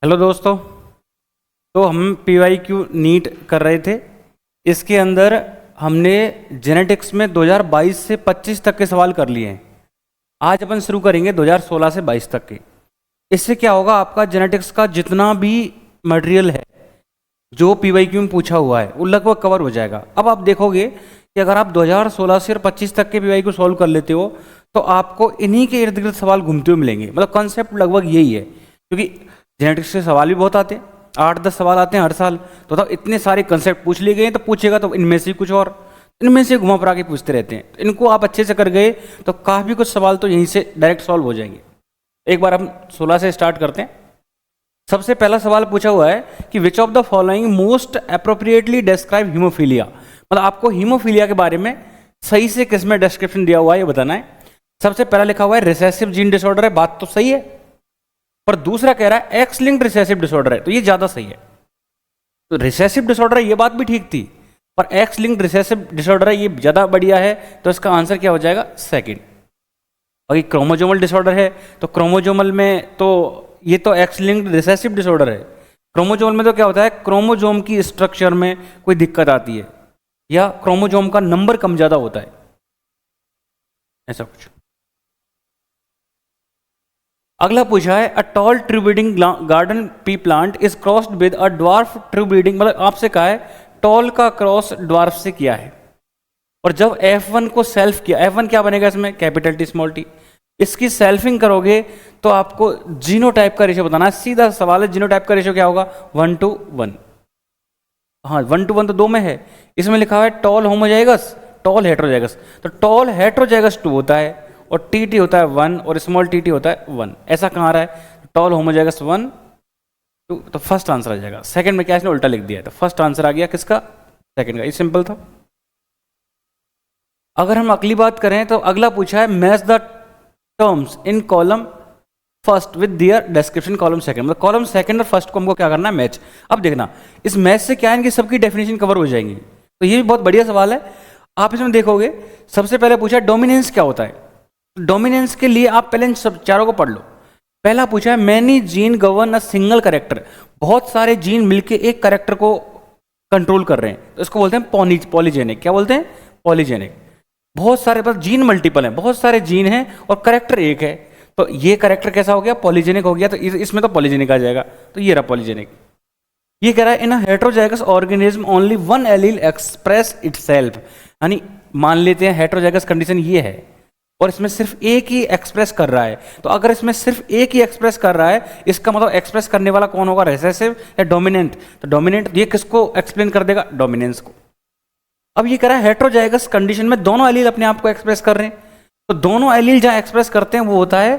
Hello दोस्तों। तो हम PYQ नीट कर रहे थे। इसके अंदर हमने जेनेटिक्स में 2022 से 25 तक के सवाल कर लिए हैं। आज अपन शुरू करेंगे 2016 से 22 तक के। इससे क्या होगा, आपका जेनेटिक्स का जितना भी मटेरियल है जो PYQ में पूछा हुआ है वो लगभग कवर हो जाएगा। अब आप देखोगे कि अगर आप 2016 से 25 तक के PYQ सॉल्व कर लेते हो तो आपको इन्हीं के इर्द गिर्द सवाल घूमते हुए मिलेंगे। मतलब कॉन्सेप्ट लगभग यही है, क्योंकि जेनेटिक्स के सवाल भी बहुत आते हैं, 8-10 सवाल आते हैं हर साल। तो इतने सारे कंसेप्ट पूछ लिए गए हैं, तो पूछेगा तो इनमें से कुछ और, इनमें से घुमा फिरा के पूछते रहते हैं। तो इनको आप अच्छे से कर गए तो काफ़ी कुछ सवाल तो यहीं से डायरेक्ट सॉल्व हो जाएंगे। एक बार हम 16 से स्टार्ट करते हैं। सबसे पहला सवाल पूछा हुआ है कि विच of the following most appropriately describe haemophilia. मतलब आपको हीमोफीलिया के बारे में सही से किस में डिस्क्रिप्शन दिया हुआ है ये बताना है। सबसे पहला लिखा हुआ है रिसेसिव जीन डिसऑर्डर है, बात तो सही है, पर दूसरा कह रहा है एक्स लिंक्ड रिसेसिव डिसऑर्डर है, तो ये ज्यादा सही है। तो रिसेसिव डिसऑर्डर है ये बात भी ठीक थी, पर एक्स लिंक्ड रिसेसिव डिसऑर्डर है ये ज्यादा बढ़िया है, तो इसका आंसर क्या हो जाएगा, सेकंड। और ये क्रोमोजोमल डिसऑर्डर है, तो क्रोमोजोमल में तो ये तो एक्स लिंक्ड रिसेसिव डिसऑर्डर है। क्रोमोजोमल में तो क्या होता है, क्रोमोजोम की स्ट्रक्चर में कोई दिक्कत आती है या क्रोमोजोम का नंबर कम ज्यादा होता है, ऐसा कुछ। अगला पूछा है a tall tree breeding garden pea plant is crossed with a dwarf tree breeding. मतलब आपसे कहा है टॉल का क्रॉस ड्वार्फ से किया है, और जब F1 को सेल्फ किया, F1 क्या बनेगा इसमें, कैपिटल टी स्मॉल टी। इसकी सेल्फिंग करोगे तो आपको जीनोटाइप का रेशियो बताना है। सीधा सवाल है, जीनोटाइप का रेशियो क्या होगा, 1:1। हाँ 1:1 तो 2 में है। इसमें लिखा हुआ है टॉल होमोजाइगस, टॉल हेट्रोजाइगस, तो टॉल हेट्रोजाइगस 2 होता है और TT होता है 1 और स्मॉल TT होता है 1। ऐसा कहाँ आ रहा है, टॉल होमोजाइगस 1 2, तो फर्स्ट आंसर आ जाएगा। सेकंड में क्या इसने उल्टा लिख दिया है, तो फर्स्ट आंसर आ गया किसका, सेकंड का। ये सिंपल था। अगर हम अगली बात करें तो अगला पूछा है match the terms in column first with their description column second. मतलब कॉलम सेकंड और फर्स्ट को हमको क्या करना है, मैच। अब देखना इस मैच से क्या है, इनकी सबकी डेफिनेशन कवर हो जाएंगी, तो ये भी बहुत बढ़िया सवाल है। आप इसमें देखोगे सबसे पहले पूछा है डोमिनेंस क्या होता है। डोमिनेंस के लिए आप पहले इन सब चारों को पढ़ लो। पहला पूछा है many gene govern a single character. बहुत सारे जीन मिलके एक करेक्टर को कंट्रोल कर रहे हैं, तो इसको बोलते हैं पॉलीजेनिक। क्या बोलते हैं, पॉलीजेनिक। बहुत सारे बस जीन मल्टीपल हैं, बहुत सारे जीन हैं और करेक्टर एक है, तो ये करेक्टर कैसा हो गया, पॉलीजेनिक हो गया। तो इसमें तो पॉलीजेनिक आ जाएगा, तो ये रहा पॉलीजेनिक। ये कह रहा है in a heterozygous organism only one allele express itself. यानी मान लेते हैं हेट्रोजाइगस कंडीशन ये है और इसमें सिर्फ एक ही एक्सप्रेस कर रहा है, तो अगर इसमें सिर्फ एक ही एक्सप्रेस कर रहा है, इसका मतलब एक्सप्रेस करने वाला कौन होगा, रिसेसिव या डोमिनेंट। तो डोमिनेंट ये किसको एक्सप्लेन कर देगा, डोमिनेंस को। अब ये कह रहा है हेट्रोजाइगस कंडीशन में दोनों एलील अपने आप को एक्सप्रेस कर रहे हैं, तो दोनों एलील जहां एक्सप्रेस करते हैं वो होता है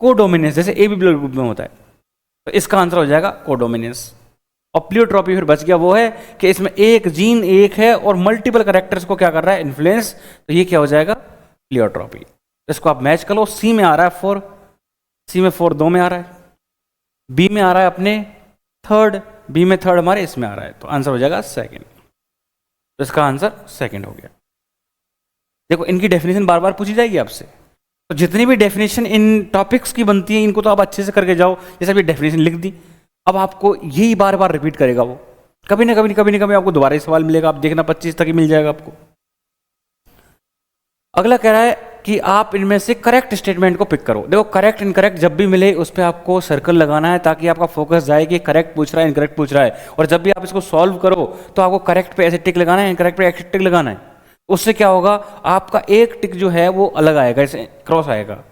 कोडोमिनेंस, जैसे AB ग्रुप में होता है। तो इसका आंसर हो जाएगा कोडोमिनेंस। और प्लियोट्रॉपी फिर बच गया, वो है कि इसमें एक जीन एक है और मल्टीपल करेक्टर्स को क्या कर रहा है, इन्फ्लुएंस, तो ये क्या हो जाएगा, प्लियोट्रॉपी। इसको आप मैच कर लो। C में आ रहा है 4, C में 4 2 में आ रहा है, B में आ रहा है अपने थर्ड, B में थर्ड हमारे इसमें आ रहा है, तो आंसर हो जाएगा सेकंड। तो इसका आंसर सेकंड हो गया। देखो इनकी डेफिनेशन बार बार पूछी जाएगी आपसे, तो जितनी भी डेफिनेशन इन टॉपिक्स की बनती है इनको तो आप अच्छे से करके जाओ। जैसे अभी डेफिनेशन लिख दी, अब आपको यही बार बार रिपीट करेगा वो, कभी ना कभी आपको दोबारा ही सवाल मिलेगा। आप देखना 25 तक ही मिल जाएगा आपको। अगला कह रहा है कि आप इनमें से करेक्ट स्टेटमेंट को पिक करो। देखो करेक्ट इनकरेक्ट जब भी मिले उस पर आपको सर्कल लगाना है, ताकि आपका फोकस जाए कि करेक्ट पूछ रहा है इनकरेक्ट पूछ रहा है। और जब भी आप इसको सॉल्व करो तो आपको करेक्ट पे ऐसे टिक लगाना है, इनकरेक्ट पे ऐसे टिक लगाना है। उससे क्या होगा, आपका एक टिक जो है वो अलग आएगा, ऐसे क्रॉस आएगा,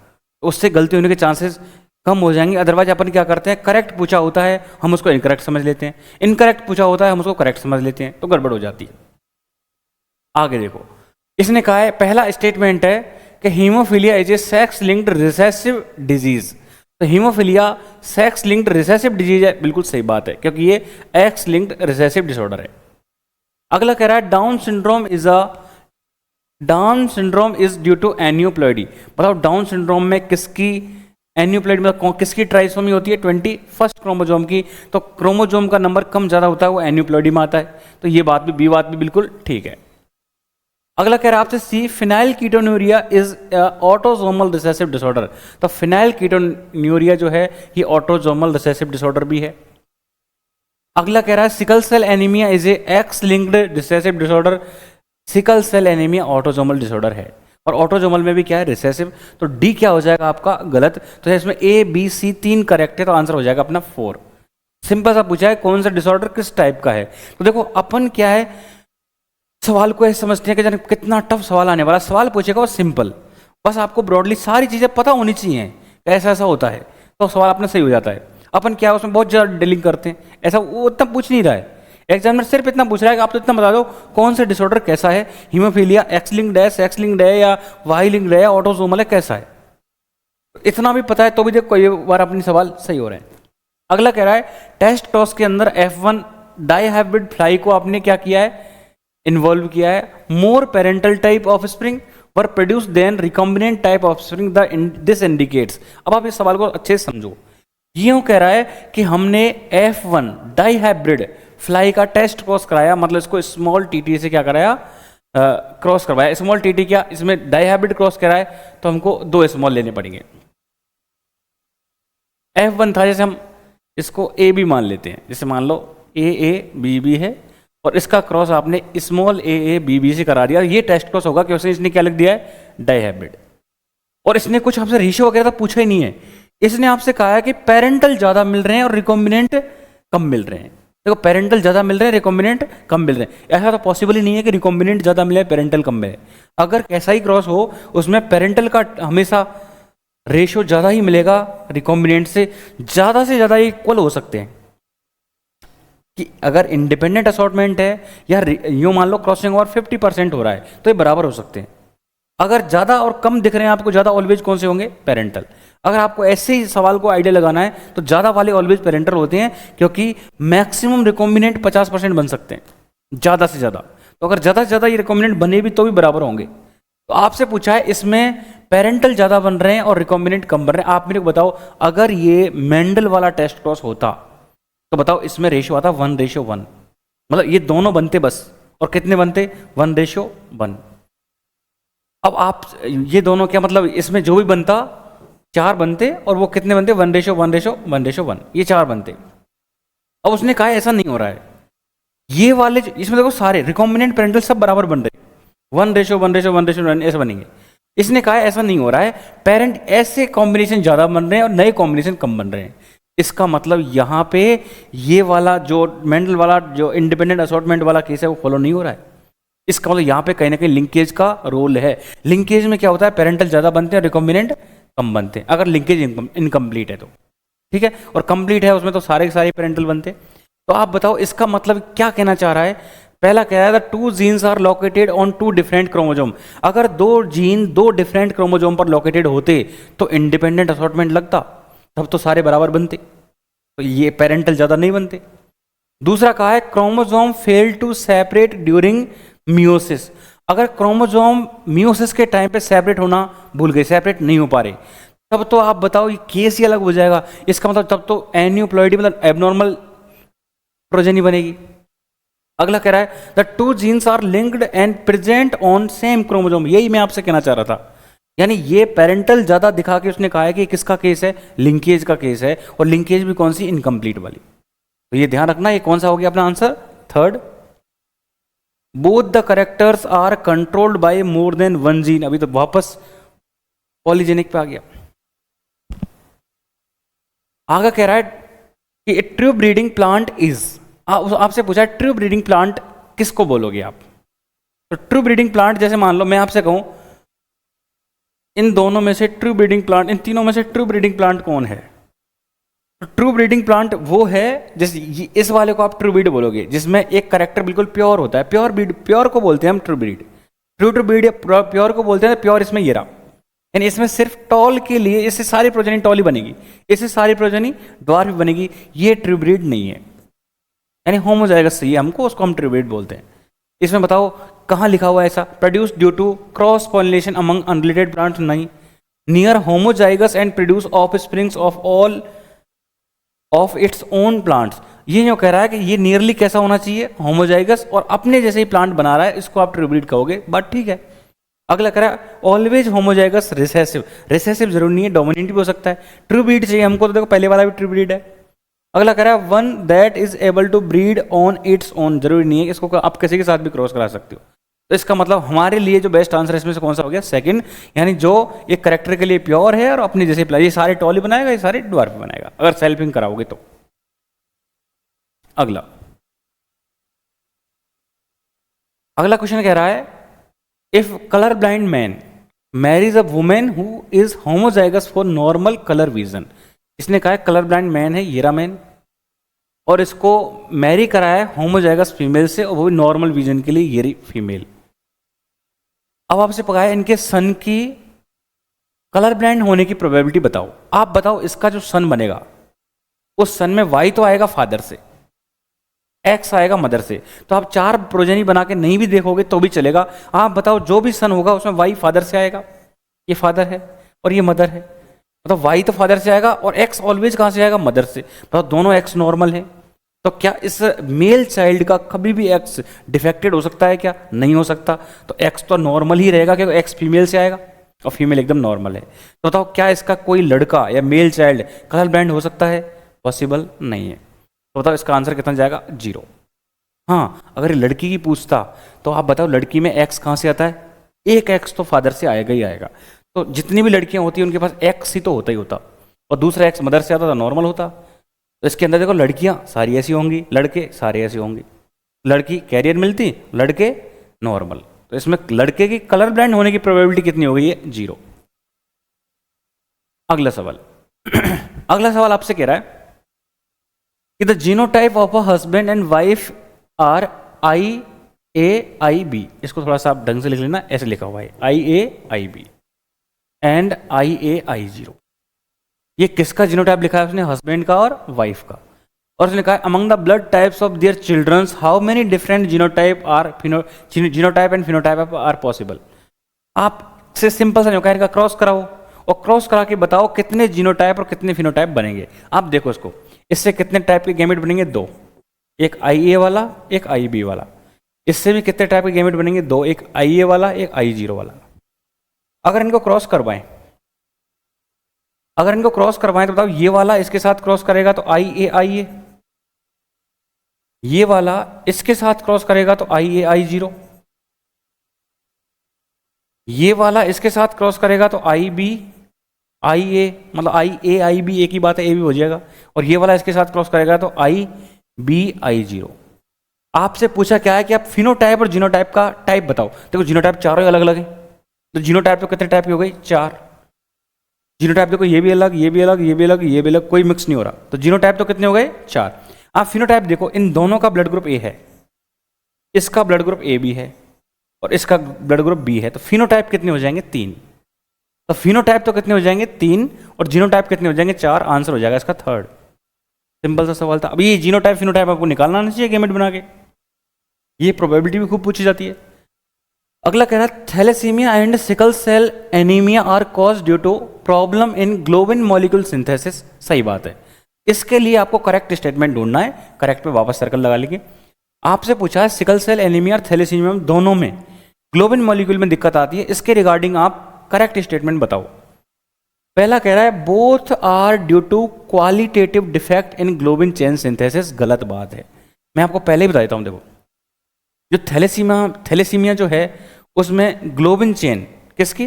उससे गलती होने के चांसेस कम हो जाएंगे। अदरवाइज अपन क्या करते हैं, करेक्ट पूछा होता है हम उसको इनकरेक्ट समझ लेते हैं, इनकरेक्ट पूछा होता है हम उसको करेक्ट समझ लेते हैं, तो गड़बड़ हो जाती है। आगे देखो, इसने कहा है पहला स्टेटमेंट है कि haemophilia is a sex linked recessive disease. तो haemophilia sex linked recessive disease है, बिल्कुल सही बात है, क्योंकि ये एक्स लिंक्ड रिसेसिव डिसऑर्डर है। अगला कह रहा है Down syndrome is due to aneuploidy. मतलब डाउन सिंड्रोम में किसकी एनियोप्लॉइडी, मतलब किसकी ट्राइसोमी होती है, 21 क्रोमोजोम की। तो क्रोमोजोम का नंबर कम ज्यादा होता है वो एनियोप्लॉइडी में आता है, तो ये बात भी बिल्कुल ठीक है। अगला कह रहा है आपसे C phenylketonuria is autosomal recessive disorder. तो फिनाइल कीटोन्यूरिया जो है ये ऑटोसोमल रिसेसिव डिसऑर्डर भी है। अगला कह रहा है sickle cell anaemia is a X linked recessive disorder. Sickle cell anaemia autosomal disorder है और ऑटोसोमल में भी क्या है, रिसेसिव। तो डी क्या हो जाएगा आपका, गलत। तो इसमें ए बी सी तीन करेक्ट है, तो आंसर हो जाएगा अपना 4। सिंपल सा पूछा है कौन सा डिसऑर्डर किस टाइप का है। तो देखो अपन क्या है, सवाल को ऐसे समझते हैं कि जाने कितना टफ सवाल आने वाला। सवाल पूछेगा वो सिंपल, बस आपको ब्रॉडली सारी चीजें पता होनी चाहिए ऐसा ऐसा होता है, तो सवाल अपना सही हो जाता है। अपन क्या उसमें बहुत ज़्यादा डीलिंग करते हैं, ऐसा वो उतना पूछ नहीं रहा है। एग्जामिनर सिर्फ इतना पूछ रहा है कि आप तो इतना बता दो कौन सा डिसऑर्डर कैसा है, हीमोफीलिया एक्स लिंक्ड है या वाई लिंक्ड है या ऑटोसोमल है, कैसा है। इतना भी पता है तो भी देखो ये बार अपनी सवाल सही हो रहे हैं। अगला कह रहा है टेस्ट टॉस के अंदर F1 डाइहाइब्रिड फ्लाई को आपने क्या किया है, इन्वॉल्व किया है। More parental type offspring were produce than recombinant type offspring this indicates. अब आप इस सवाल को अच्छे से समझो। यूं कह रहा है कि हमने F1 डाइहाइब्रिड फ्लाई का टेस्ट क्रॉस कराया, मतलब इसको स्मॉल टीटी से क्या कराया, क्रॉस करवाया। स्मॉल टीटी क्या, इसमें डाइहाइब्रिड क्रॉस कराए तो हमको 2 स्मॉल लेने पड़ेंगे। F1 था, जैसे हम इसको ए बी मान लेते हैं, जैसे मान लो ए बी बी है और इसका क्रॉस आपने स्मॉल ए बी बी से करा दिया। ये टेस्ट क्रॉस होगा क्योंकि इसने क्या लिख दिया है, डाइहाइब्रिड। और इसने कुछ हमसे रेशियो वगैरह तो पूछा ही नहीं है, इसने आपसे कहा है कि पेरेंटल ज्यादा मिल रहे हैं और रिकॉम्बिनेंट कम मिल रहे हैं। देखो पेरेंटल ज्यादा मिल रहे हैं, रिकॉम्बिनेंट कम मिल रहे हैं, ऐसा तो पॉसिबल ही नहीं है कि रिकॉम्बिनेंट ज्यादा मिले पेरेंटल कम मिले। अगर कैसा ही क्रॉस हो उसमें पेरेंटल का हमेशा रेशियो ज्यादा ही मिलेगा, रिकॉम्बिनेंट से ज्यादा इक्वल हो सकते हैं। कि अगर इंडिपेंडेंट असॉर्टमेंट है या यूं मान लो क्रॉसिंग ओवर 50% हो रहा है तो ये बराबर हो सकते हैं। अगर ज्यादा और कम दिख रहे हैं आपको, ज्यादा ऑलवेज कौन से होंगे, पेरेंटल। अगर आपको ऐसे ही सवाल को आइडिया लगाना है तो ज्यादा वाले ऑलवेज पेरेंटल होते हैं, क्योंकि मैक्सिमम रिकॉम्बिनेंट 50% बन सकते हैं ज्यादा से ज्यादा। तो अगर ज्यादा से ज्यादा ये रिकॉम्बिनेंट बने भी तो भी बराबर होंगे। तो आपसे पूछा है इसमें पेरेंटल ज्यादा बन रहे हैं और रिकॉम्बिनेंट कम बन रहे हैं। आप मेरे को बताओ अगर ये मेंडल वाला टेस्ट क्रॉस होता तो बताओ इसमें रेशियो आता 1:1, मतलब ये दोनों बनते बस, और कितने बनते, 1:1। अब आप ये दोनों क्या मतलब, इसमें जो भी बनता 4 बनते और वो कितने बनते, 1:1, ये 4 बनते। अब उसने कहा ऐसा नहीं हो रहा है, ये वाले इसमें देखो सारे रिकॉम्बिनेंट पेरेंटल सब बराबर बन रहे, 1:1 ऐसे बनेंगे। इसने कहा ऐसा नहीं हो रहा है, पेरेंट ऐसे कॉम्बिनेशन ज्यादा बन रहे हैं और नए कॉम्बिनेशन कम बन रहे हैं। इसका मतलब यहां पे ये वाला जो मेंडल वाला जो इंडिपेंडेंट असॉर्टमेंट वाला केस है वो फॉलो नहीं हो रहा है। इसका मतलब यहाँ पे कहीं ना कहीं लिंकेज का रोल है। लिंकेज में क्या होता है, पेरेंटल ज्यादा बनते हैं, रिकॉम्बिनेंट कम बनते हैं, अगर लिंकेज इनकम्प्लीट है तो। ठीक है, और कंप्लीट है उसमें तो सारे के सारे पेरेंटल बनते। तो आप बताओ इसका मतलब क्या कहना चाह रहा है। पहला कह रहा है 2 genes are located on 2 different chromosome. अगर 2 जीन 2 डिफरेंट क्रोमोजोम पर लोकेटेड होते तो इंडिपेंडेंट असॉर्टमेंट लगता, तब तो सारे बराबर बनते, तो ये पेरेंटल ज्यादा नहीं बनते। दूसरा कहा है chromosome fail to separate during meiosis. अगर क्रोमोजोम मियोसिस के टाइम पे सेपरेट होना भूल गए, सेपरेट नहीं हो पा रहे, तब तो आप बताओ ये केस ही अलग हो जाएगा। इसका मतलब तब तो एन्यूप्लॉइडी मतलब एबनॉर्मल प्रोजेनी बनेगी। अगला कह रहा है the 2 genes are linked and present on same chromosome. यही मैं आपसे कहना चाह रहा था, यानी ये पेरेंटल ज्यादा दिखा के उसने कहा है कि किसका केस है, लिंकेज का केस है, और लिंकेज भी कौन सी, इनकम्प्लीट वाली। तो ये ध्यान रखना, ये कौन सा हो गया अपना answer, 3rd। Both the characters are controlled by more than 1 gene. अभी तो वापस पॉलीजेनिक पे आ गया। आगे कह रहा है कि ट्रू ब्रीडिंग प्लांट इज, आपसे पूछा है ट्रू ब्रीडिंग प्लांट किसको बोलोगे आप। तो ट्रू ब्रीडिंग प्लांट जैसे मान लो मैं आपसे कहूं इन दोनों में से ट्रू ब्रीडिंग प्लांट, इन तीनों में से ट्रू ब्रीडिंग प्लांट कौन है। ट्रू ब्रीडिंग प्लांट वो है, जैसे इस वाले को आप ट्रू ब्रीड बोलोगे जिसमें एक कैरेक्टर बिल्कुल प्योर होता है, प्योर ब्रीड, प्योर को बोलते हैं हम true breed. True breed pure को बोलते हैं, प्योर इसमें ये रहा, यानी इसमें सिर्फ टॉल के लिए, इससे सारी प्रोजेनी टॉल ही बनेगी, इससे सारी प्रोजेनी ड्वार्फ बनेगी, ये ट्रू ब्रीड नहीं है, यानी होमोजाइगस सही है हमको, उसको हम ट्रू ब्रीड बोलते हैं। इसमें बताओ कहाँ लिखा हुआ है ऐसा, produce due to cross pollination among unrelated plants, नहीं। Near homozygous and produce offsprings of all of its own plants, ये जो कह रहा है कि ये नियरली कैसा होना चाहिए, होमोजाइगस, और अपने जैसे ही प्लांट बना रहा है, इसको आप ट्रू ब्रीड कहोगे, बात ठीक है। अगला कह रहा है ऑलवेज होमोजाइगस रिसेसिव, रिसेसिव जरूरी नहीं है, डोमिनेंट भी हो सकता है। ट्रू ब्रीड चाहिए हमको, तो देखो पहले वाला भी ट्रू ब्रीड है। अगला कह रहा है one that is able to breed on its own, जरूरी नहीं है, इसको आप किसी के साथ भी क्रॉस करा सकते हो। तो इसका मतलब हमारे लिए जो बेस्ट आंसर है इसमें से कौन सा हो गया, सेकंड, यानी जो एक करेक्टर के लिए प्योर है और अपने जैसे ये सारे टॉली बनाएगा, ये सारे ड्वार्फ बनाएगा अगर सेल्फिंग कराओगे तो। अगला क्वेश्चन कह रहा है if colour blind man Mary's a women who is homozygous for normal colour vision. इसने कहा है कलर ब्लाइंड मैन है येरा मैन, और इसको मैरी कराया है होमोजाइगस फीमेल से, और वो भी नॉर्मल विजन के लिए येरी फीमेल। अब आपसे पता है इनके सन की कलर ब्लाइंड होने की प्रोबेबिलिटी बताओ। आप बताओ इसका जो सन बनेगा उस सन में वाई तो आएगा फादर से, एक्स आएगा मदर से, तो आप 4 प्रोजेनी बना के नहीं भी देखोगे तो भी चलेगा। आप बताओ जो भी सन होगा उसमें वाई फादर से आएगा, ये फादर है और ये मदर है, मतलब वाई तो फादर से आएगा और एक्स ऑलवेज कहां से आएगा, मदर से। बताओ दोनों एक्स नॉर्मल है, तो क्या इस मेल चाइल्ड का कभी भी एक्स डिफेक्टेड हो सकता है क्या, नहीं हो सकता। तो एक्स तो नॉर्मल ही रहेगा क्योंकि एक्स फीमेल से आएगा और फीमेल एकदम नॉर्मल है। तो बताओ क्या इसका कोई लड़का या मेल चाइल्ड कलर ब्लाइंड हो सकता है, पॉसिबल नहीं है। तो बताओ इसका आंसर कितना जाएगा, 0। हाँ, अगर लड़की की पूछता तो आप बताओ लड़की में एक्स कहाँ से आता है, एक एक्स तो फादर से आएगा ही आएगा। तो जितनी भी लड़कियां होती हैं उनके पास एक्स ही तो होता ही होता, और दूसरा एक्स मदर से आता था, नॉर्मल होता। तो इसके अंदर देखो लड़कियां सारी ऐसी होंगी, लड़के सारे ऐसे होंगे, लड़की कैरियर मिलती, लड़के नॉर्मल। तो इसमें लड़के की कलर ब्लाइंड होने की प्रोबेबिलिटी कितनी हो गई है, 0। अगला सवाल अगला सवाल आपसे कह रहा है कि the genotype of a husband and wife are IAIB। इसको थोड़ा सा आप ढंग से लिख लेना, ऐसे लिखा हुआ है IAIB एंड IA I0। ये किसका जीनोटाइप लिखा है उसने, हस्बैंड का और वाइफ का। और उसने कहा among the blood types of their childrens how many different genotype and phenotype are possible. आप से सिंपल सा न्यूक्लियर का क्रॉस कराओ और क्रॉस करा के बताओ कितने जीनोटाइप और कितने फिनोटाइप बनेंगे। आप देखो इसको, इससे कितने टाइप के गैमेट बनेंगे, 2, एक IA वाला एक IB वाला। इससे भी कितने टाइप के गैमेट बनेंगे, 2, एक IA वाला एक I0 वाला। अगर इनको क्रॉस करवाएं तो बताओ ये वाला इसके साथ क्रॉस करेगा तो IA, ये वाला इसके साथ क्रॉस करेगा तो IA I0, ये वाला इसके साथ क्रॉस करेगा तो IB IA, मतलब IA IB एक ही बात है, A भी हो जाएगा, और ये वाला इसके साथ क्रॉस करेगा तो IB I0। आपसे पूछा क्या है कि आप फिनोटाइप और जीनोटाइप का टाइप बताओ। देखो जीनोटाइप चारों अलग अलग है, तो जीनोटाइप तो कितने टाइप की हो गई, 4। जीनोटाइप देखो ये भी अलग, ये भी अलग, ये भी अलग, ये भी अलग, कोई मिक्स नहीं हो रहा, तो जीनोटाइप तो कितने हो गए, 4। आप फिनोटाइप देखो, इन दोनों का ब्लड ग्रुप A है, इसका ब्लड ग्रुप AB है और इसका ब्लड ग्रुप B है, तो फिनोटाइप कितने हो जाएंगे, 3। तो फिनोटाइप तो कितने हो जाएंगे, 3, और जीनोटाइप कितने हो जाएंगे, 4। आंसर हो जाएगा इसका 3rd। सिंपल सा सवाल था। अब ये जीनोटाइप फिनोटाइप आपको निकालना नहीं चाहिए गैमेट बना के, ये प्रोबेबिलिटी भी खूब पूछी जाती है। अगला कह रहा है thalassaemia and sickle cell anaemia are cause due to problem in globin molecule synthesis. सही बात है, इसके लिए आपको करेक्ट स्टेटमेंट ढूंढना है, करेक्ट पे वापस सर्कल लगा लीजिए। आपसे पूछा है सिकल सेल एनीमिया और थैलेसीमिया दोनों में ग्लोबिन मॉलिक्यूल में दिक्कत आती है, इसके रिगार्डिंग आप करेक्ट स्टेटमेंट बताओ। पहला कह रहा है both are due to qualitative defect in globin chain synthesis. गलत बात है, मैं आपको पहले ही बता देता हूं। देखो जो थैलेसीमिया जो है उसमें ग्लोबिन चेन, किसकी,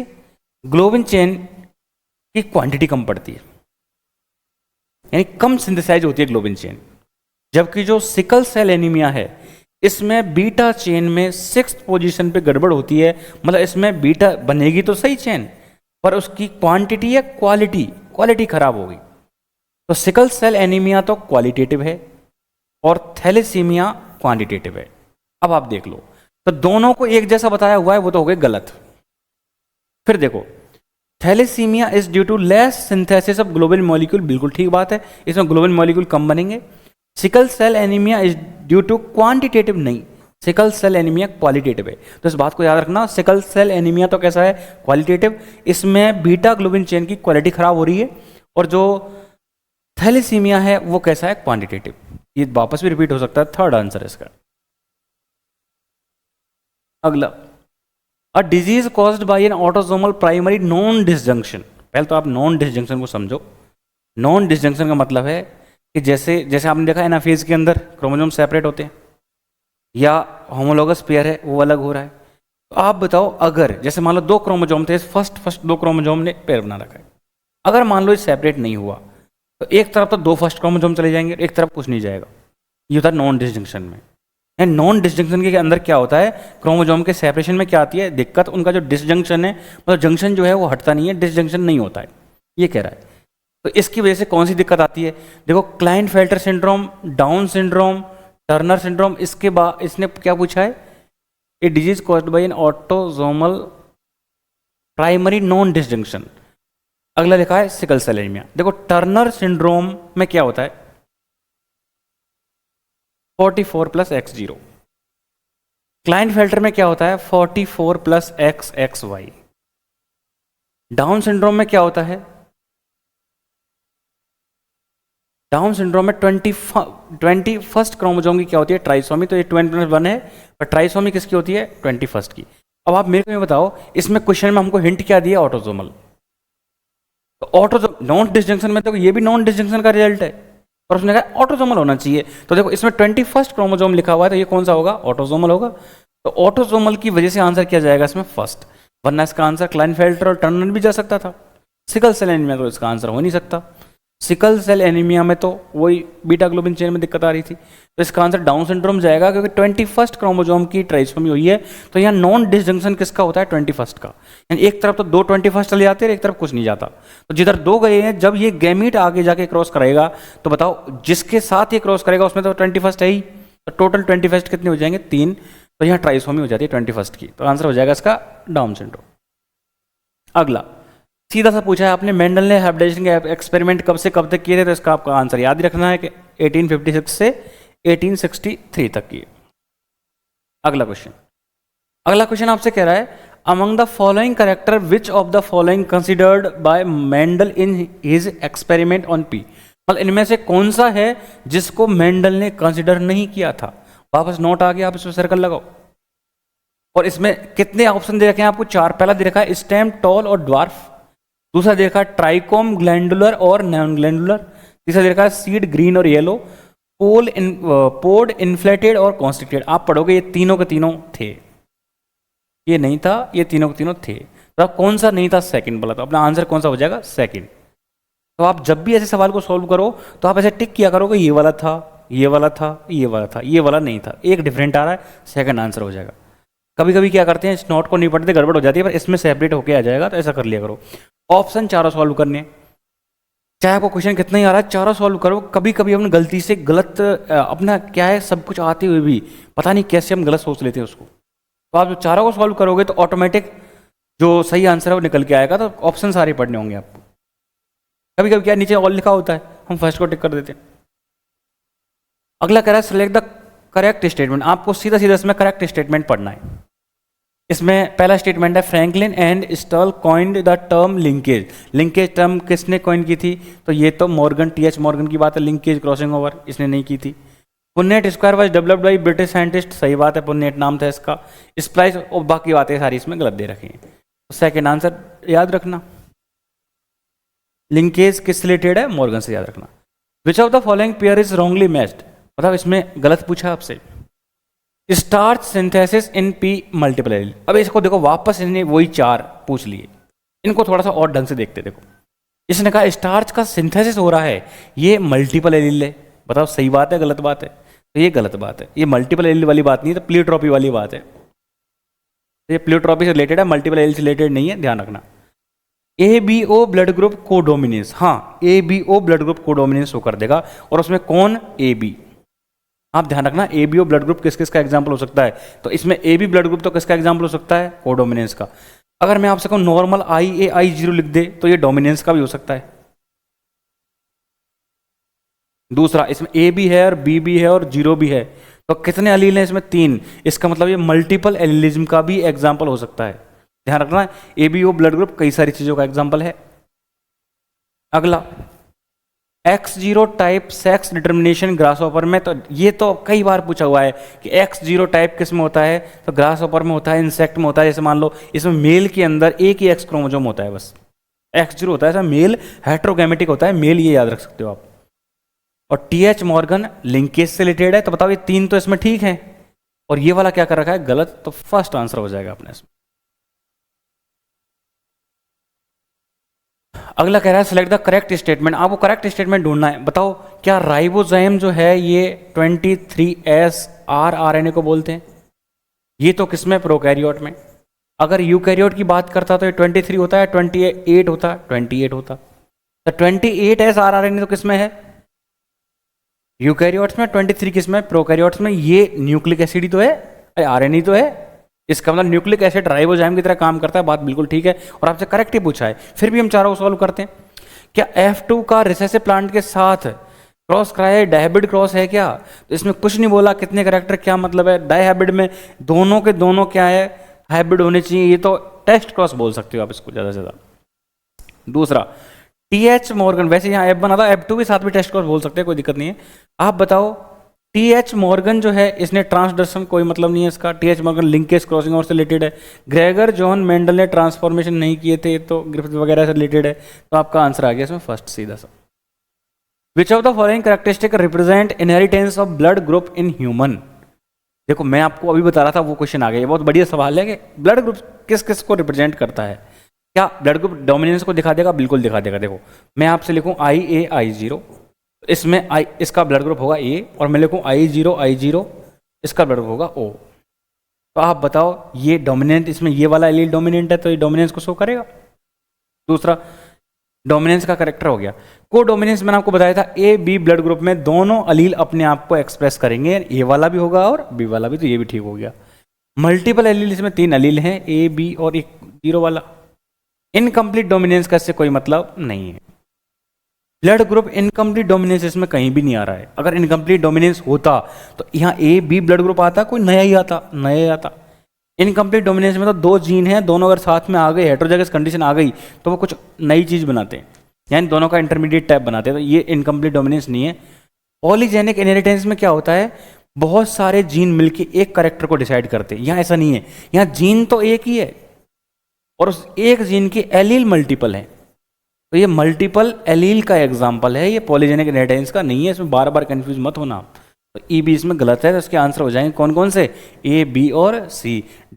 ग्लोबिन चेन की क्वांटिटी कम पड़ती है, यानी कम सिंथेसाइज होती है ग्लोबिन चेन। जबकि जो सिकल सेल एनीमिया है इसमें बीटा चेन में 6th पोजीशन पे गड़बड़ होती है, मतलब इसमें बीटा बनेगी तो सही चेन, पर उसकी क्वांटिटी या क्वालिटी खराब होगी। तो सिकल सेल एनीमिया तो क्वालिटेटिव है और थैलेसीमिया क्वांटिटेटिव है। अब आप देख लो, तो दोनों को एक जैसा बताया हुआ है, वो तो हो गए गलत। फिर देखो thalassaemia is due to less synthesis of globin molecule, बिल्कुल ठीक बात है, इसमें ग्लोबिन मॉलिक्यूल कम बनेंगे। Sickle cell anaemia is due to quantitative, नहीं, सिकल सेल एनीमिया क्वालिटेटिव है। तो इस बात को याद रखना, सिकल सेल एनीमिया तो कैसा है, क्वालिटेटिव, इसमें बीटा ग्लोबिन चेन की क्वालिटी खराब हो रही है, और जो थैलेसीमिया है वो कैसा है, क्वांटिटेटिव। ये वापस भी रिपीट हो सकता है, थर्ड आंसर इसका। अगला, a disease caused by N autosomal primary non disjunction. पहले तो आप नॉन डिसजंक्शन को समझो। नॉन डिसजंक्शन का मतलब है कि जैसे जैसे आपने देखा एनाफेज के अंदर क्रोमोसोम सेपरेट होते हैं, या होमोलोगस पेयर है वो अलग हो रहा है। तो आप बताओ, अगर जैसे मान लो दो क्रोमोसोम थे, फर्स्ट दो क्रोमोसोम ने पेयर बना रखा है, अगर मान लो ये सेपरेट नहीं हुआ तो एक तरफ तो दो फर्स्ट क्रोमोसोम चले जाएंगे, एक तरफ कुछ नहीं जाएगा। ये होता है नॉन डिसजंक्शन में। एंड नॉन डिसजंक्शन के अंदर क्या होता है, क्रोमोसोम के सेपरेशन में क्या आती है दिक्कत, उनका जो डिसजंक्शन है, मतलब जंक्शन जो है वो हटता नहीं है, डिसजंक्शन नहीं होता है, ये कह रहा है। तो इसकी वजह से कौन सी दिक्कत आती है, देखो Klinefelter syndrome, down syndrome, Turner syndrome. इसके बाद इसने क्या पूछा है, a disease caused by N autosomal primary non disjunction. अगला लिखा है सिकल सेल एनीमिया। देखो टर्नर सिंड्रोम में क्या होता है, 44 प्लस एक्स जीरो। क्लाइनफेल्टर में क्या होता है, 44 plus X X Y. Down syndrome में क्या होता है, डाउन सिंड्रोम में 21st क्रोमोसोम की क्या होती है, ट्राइसोमी। तो ये 21 है, पर ट्राइसोमी किसकी होती है, 21st की। अब आप मेरे को ये बताओ, इसमें क्वेश्चन में हमको हिंट क्या दिया, ऑटोसोमल। तो ऑटोसोम नॉन डिसजंक्शन में तो ये भी नॉन डिसजंक्शन का रिजल्ट है, और उसने कहा ऑटोसोमल होना चाहिए। तो देखो इसमें 21st क्रोमोसोम लिखा हुआ है, तो ये कौन सा होगा, ऑटोसोमल होगा। तो ऑटोसोमल की वजह से आंसर किया जाएगा इसमें फर्स्ट, वरना इसका आंसर क्लाइनफेल्टर और टर्नर भी जा सकता था। सिकल सेल एनीमिया तो इसका आंसर हो नहीं सकता। सिकल सेल एनीमिया में तो वही बीटा ग्लोबिन चेन में दिक्कत आ रही थी, तो इसका आंसर डाउन सिंड्रोम जाएगा, क्योंकि 21st क्रोमोसोम की ट्राइसोमी हुई है। तो यहाँ नॉन डिसजंक्शन किसका होता है, 21st का। यानी एक तरफ तो दो 21st चले जाते हैं, एक तरफ कुछ नहीं जाता। तो जिधर दो गए हैं, जब ये गैमीट आगे जाके क्रॉस करेगा, तो बताओ जिसके साथ ये क्रॉस करेगा उसमें तो 21st है ही, तो टोटल 21st कितने हो जाएंगे, 3। तो यहाँ ट्राइसोमी हो जाती है 21st की, तो आंसर हो जाएगा इसका डाउन सिंड्रोम। अगला सीधा सा पूछा है आपने, मेंडल ने हाइब्रिडाइजेशन के एक्सपेरिमेंट कब से कब तक किए थे, तो इसका आपका आंसर याद ही रखना है कि 1856 से 1863 तक किए। अगला क्वेश्चन आपसे कह रहा है, among the following character which of the following considered bye Mendel in his experiment on P. मतलब इनमें से कौन सा है जिसको मेंडल ने कंसिडर नहीं किया था। वापस नोट आ गया, आप इसमें सर्कल लगाओ। और इसमें कितने ऑप्शन दे रखे हैं आपको, 4। पहला दे रखा है स्टेम, टॉल और ड्वार्फ। दूसरा दे रखा है ट्राइकोम, ग्लैंडुलर और नॉन ग्लैंडुलर। तीसरा दे रखा है सीड, ग्रीन और येलो। पोड, इन्फ्लेटेड और कॉन्स्ट्रिक्टेड। आप पढ़ोगे ये तीनों के तीनों थे, ये नहीं था, ये तीनों के तीनों थे। तो आप कौन सा नहीं था, सेकंड बोला, तो अपना आंसर कौन सा हो जाएगा, सेकंड। तो आप जब भी ऐसे सवाल को सॉल्व करो तो आप ऐसे टिक किया करोगे, ये वाला था, ये वाला था, ये वाला था, ये वाला नहीं था, एक डिफरेंट आ रहा है, सेकंड आंसर हो जाएगा। कभी कभी क्या करते हैं, इस नोट को नहीं पढ़ते, गड़बड़ हो जाती है, पर इसमें सेपरेट होके आ जाएगा, तो ऐसा कर लिया करो। ऑप्शन चारों सॉल्व करने, चाहे आपको क्वेश्चन कितना ही आ रहा है, चारों सॉल्व करो। कभी कभी हम गलती से गलत अपना क्या है, सब कुछ आते हुए भी पता नहीं कैसे हम गलत सोच लेते हैं उसको। तो आप जो चारों को सॉल्व करोगे तो ऑटोमेटिक जो सही आंसर है वो निकल के आएगा। तो ऑप्शन सारे पढ़ने होंगे आपको। कभी कभी क्या नीचे ऑल लिखा होता है, हम फर्स्ट को टिक कर देते हैं। अगला कह रहा है सिलेक्ट द करेक्ट स्टेटमेंट। आपको सीधा सीधा इसमें करेक्ट स्टेटमेंट पढ़ना है। इसमें पहला स्टेटमेंट है, Franklin and stall coined the term linkage. Linkage term किसने कॉइन की थी, तो ये तो मॉर्गन, टी.एच. मॉर्गन की बात है। लिंकेज क्रॉसिंग ओवर इसने नहीं की थी। पुन्नेट square was developed by British scientist, सही बात है, पुन्नेट नाम था इसका। स्प्लाइस और बाकी बातें सारी इसमें गलत दे रखी हैं। तो सेकेंड आंसर याद रखना, लिंकेज किस रिलेटेड है, मॉर्गन से, याद रखना। विच of the following pair is wrongly matched, मतलब इसमें गलत पूछा आपसे। Starch synthesis in P multiple allele. अब इसको देखो, वापस इन्हें वही 4 पूछ लिए, इनको थोड़ा सा और ढंग से देखते। देखो इसने कहा स्टार्च का सिंथेसिस हो रहा है, ये मल्टीपल एलील है, बताओ सही बात है गलत बात है, तो ये गलत बात है। ये मल्टीपल एलील वाली बात नहीं है, तो प्लियोट्रॉपी वाली बात है। तो ये प्लियोट्रॉपी से रिलेटेड है, मल्टीपल एलील से रिलेटेड नहीं है, ध्यान रखना। ABO ब्लड ग्रुप कोडोमिनेंस, हाँ ABO blood group codominance show कर देगा, और उसमें कौन, AB। आप ध्यान रखना, ABO ब्लड ग्रुप किस किस का एग्जाम्पल हो सकता है, तो इसमें AB ब्लड ग्रुप तो किसका एग्जाम्पल हो सकता है, कोडोमिनेंस का। अगर मैं आपसे कहूं नॉर्मल IA I0 लिख दे, तो ये डोमिनेंस का भी हो सकता है। दूसरा, इसमें A भी है और B भी है और 0 भी है, तो कितने अलील हैं इसमें, 3। इसका मतलब ये मल्टीपल एलिलिज्म का भी एग्जाम्पल हो सकता है। ध्यान रखना, ABO ब्लड ग्रुप कई सारी चीजों का एग्जाम्पल है। अगला, X0 type sex determination grasshopper में, तो ये तो कई बार पूछा हुआ है कि X0 टाइप किस में होता है, तो ग्रासहॉपर में होता है, इंसेक्ट में होता है। जैसे मान लो इसमें मेल के अंदर एक ही एक्स क्रोमोजोम होता है, बस X0 होता है, ऐसा मेल हेट्रोगैमेटिक होता है, मेल, ये याद रख सकते हो आप। और TH मॉर्गन लिंकेज से रिलेटेड है, तो बताओ ये तीन तो इसमें ठीक है, और ये वाला क्या कर रखा है, गलत, तो फर्स्ट आंसर हो जाएगा अपने इसमें। अगला कह रहा है सिलेक्ट द करेक्ट स्टेटमेंट, आपको करेक्ट स्टेटमेंट ढूंढना है। बताओ क्या राइबोजाइम जो है ये 23S rRNA को बोलते हैं? ये तो किसमें, प्रोकैरियोट में। अगर यूकैरियोट की बात करता तो ये 23 होता है, 28 होता, 28 होता। तो 28S rRNA तो किसमें है, यूकैरियोट्स में। 23 किसमें, प्रोकैरियोट्स में। ये न्यूक्लिक एसिड ही तो है, आरएनए तो है, इसका मतलब न्यूक्लिक एसिड राइबोजाइम की तरह काम करता है। बात बिल्कुल ठीक है, और आपसे करेक्ट ही पूछा है। फिर भी हम चारों को सॉल्व करते हैं। क्या F2 का रिसेसिव प्लांट के साथ क्रॉस कराया डायहाइब्रिड क्रॉस है क्या? तो इसमें कुछ नहीं बोला, कितने करेक्टर, क्या मतलब है। डायहाइब्रिड में दोनों के दोनों क्या है, हाइब्रिड होने चाहिए। ये तो टेस्ट क्रॉस बोल सकते हो आप इसको ज़्यादा से ज़्यादा। दूसरा TH मॉर्गन, वैसे यहाँ F बना था, F2 के साथ भी टेस्ट क्रॉस बोल सकते हैं, कोई दिक्कत नहीं है। आप बताओ TH मॉर्गन जो है इसने ट्रांसडक्शन, कोई मतलब नहीं है इसका। TH मॉर्गन लिंकेज क्रॉसिंग और से रिलेटेड है। ग्रेगर जॉन मेंडल ने ट्रांसफॉर्मेशन नहीं किए थे, तो ग्रिफिथ वगैरह से रिलेटेड है। तो आपका आंसर आ गया इसमें फर्स्ट, सीधा सा। विच of the following characteristic represent inheritance of blood group in human? देखो मैं आपको अभी बता रहा था, वो क्वेश्चन आ गया। ये बहुत बढ़िया सवाल है कि ब्लड ग्रुप किस किस को रिप्रेजेंट करता है। क्या ब्लड ग्रुप डोमिनेंस को दिखा देगा? बिल्कुल दिखा देगा। देखो मैं आपसे लिखूं IA I0, इसमें I, इसका ब्लड ग्रुप होगा A, और मैं लिखूं I0 इसका ब्लड ग्रुप होगा O। तो आप बताओ ये डोमिनेंट, इसमें ये वाला एलील डोमिनेंट है, तो ये डोमिनेंस को शो करेगा। दूसरा डोमिनेंस का करेक्टर हो गया। को डोमिनेंस मैंने आपको बताया था, AB ब्लड ग्रुप में दोनों अलील अपने आप को एक्सप्रेस करेंगे, A वाला भी होगा और B वाला भी, तो ये भी ठीक हो गया। मल्टीपल एलील, इसमें 3 अलील हैं, A B और एक 0 वाला। इनकम्प्लीट डोमिनेंस का इससे कोई मतलब नहीं है। ब्लड ग्रुप इनकम्प्लीट डोमिनेंस इसमें कहीं भी नहीं आ रहा है। अगर इनकम्प्लीट डोमिनेंस होता तो यहाँ AB ब्लड ग्रुप आता, कोई नया ही आता, नया ही आता। इनकम्प्लीट डोमिनेंस में तो 2 जीन हैं, दोनों अगर साथ में आ गए, हेटेरोजाइगस कंडीशन आ गई, तो वो कुछ नई चीज़ बनाते हैं, यानी दोनों का इंटरमीडिएट टाइप बनाते हैं। तो ये इनकम्प्लीट डोमिनेंस नहीं है। पॉलीजेनिक इनहेरिटेंस में क्या होता है, बहुत सारे जीन मिलके एक कैरेक्टर को डिसाइड करते हैं। यहाँ ऐसा नहीं है, यहाँ जीन तो एक ही है और उस एक जीन की एलील मल्टीपल है। तो ये मल्टीपल एलील का एग्जाम्पल है, ये पॉलीजेनिक इनहेरिटेंस का नहीं है। इसमें बार बार कंफ्यूज मत होना। तो E B इसमें गलत है, तो इसके आंसर हो जाएंगे कौन कौन से, A B और C।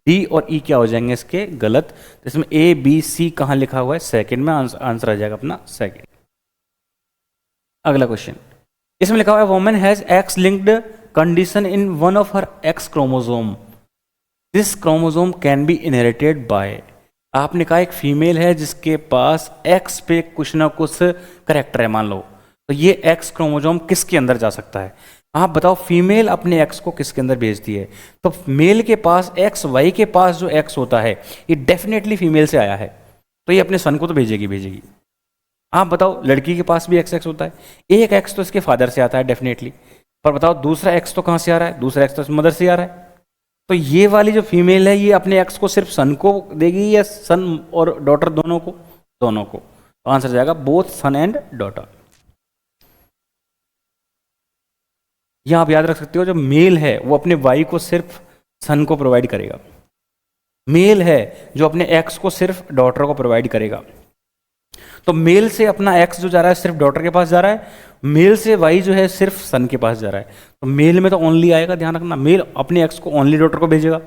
D और E क्या हो जाएंगे इसके, गलत। तो इसमें A B C कहाँ लिखा हुआ है, सेकंड में आंसर आ जाएगा अपना सेकंड। अगला क्वेश्चन, इसमें लिखा हुआ है women has X linked condition in one of her X chromosome, this chromosome can be inherited by. आपने कहा एक फीमेल है जिसके पास X पे कुछ ना कुछ करेक्टर है, मान लो, तो ये X क्रोमोसोम किसके अंदर जा सकता है? आप बताओ फीमेल अपने X को किसके अंदर भेजती है? तो मेल के पास XY के पास जो X होता है ये डेफिनेटली फीमेल से आया है, तो ये अपने सन को तो भेजेगी। आप बताओ लड़की के पास भी XX होता है, एक X तो इसके फादर से आता है डेफिनेटली, पर बताओ दूसरा X तो कहाँ से आ रहा है, दूसरा X तो मदर से आ रहा है। तो ये वाली जो फीमेल है ये अपने X को सिर्फ सन को देगी या सन और डॉटर दोनों को? दोनों को। तो आंसर जाएगा बोथ सन एंड डॉटर। यहां आप याद रख सकते हो, जो मेल है वो अपने वाई को सिर्फ सन को प्रोवाइड करेगा, मेल है जो अपने एक्स को सिर्फ डॉटर को प्रोवाइड करेगा। तो मेल से अपना एक्स जो जा रहा है सिर्फ डॉटर के पास जा रहा है, मेल से वाई जो है सिर्फ सन के पास जा रहा है। तो मेल में तो ओनली आएगा, ध्यान रखना, मेल अपने एक्स को ओनली डॉटर को भेजेगा,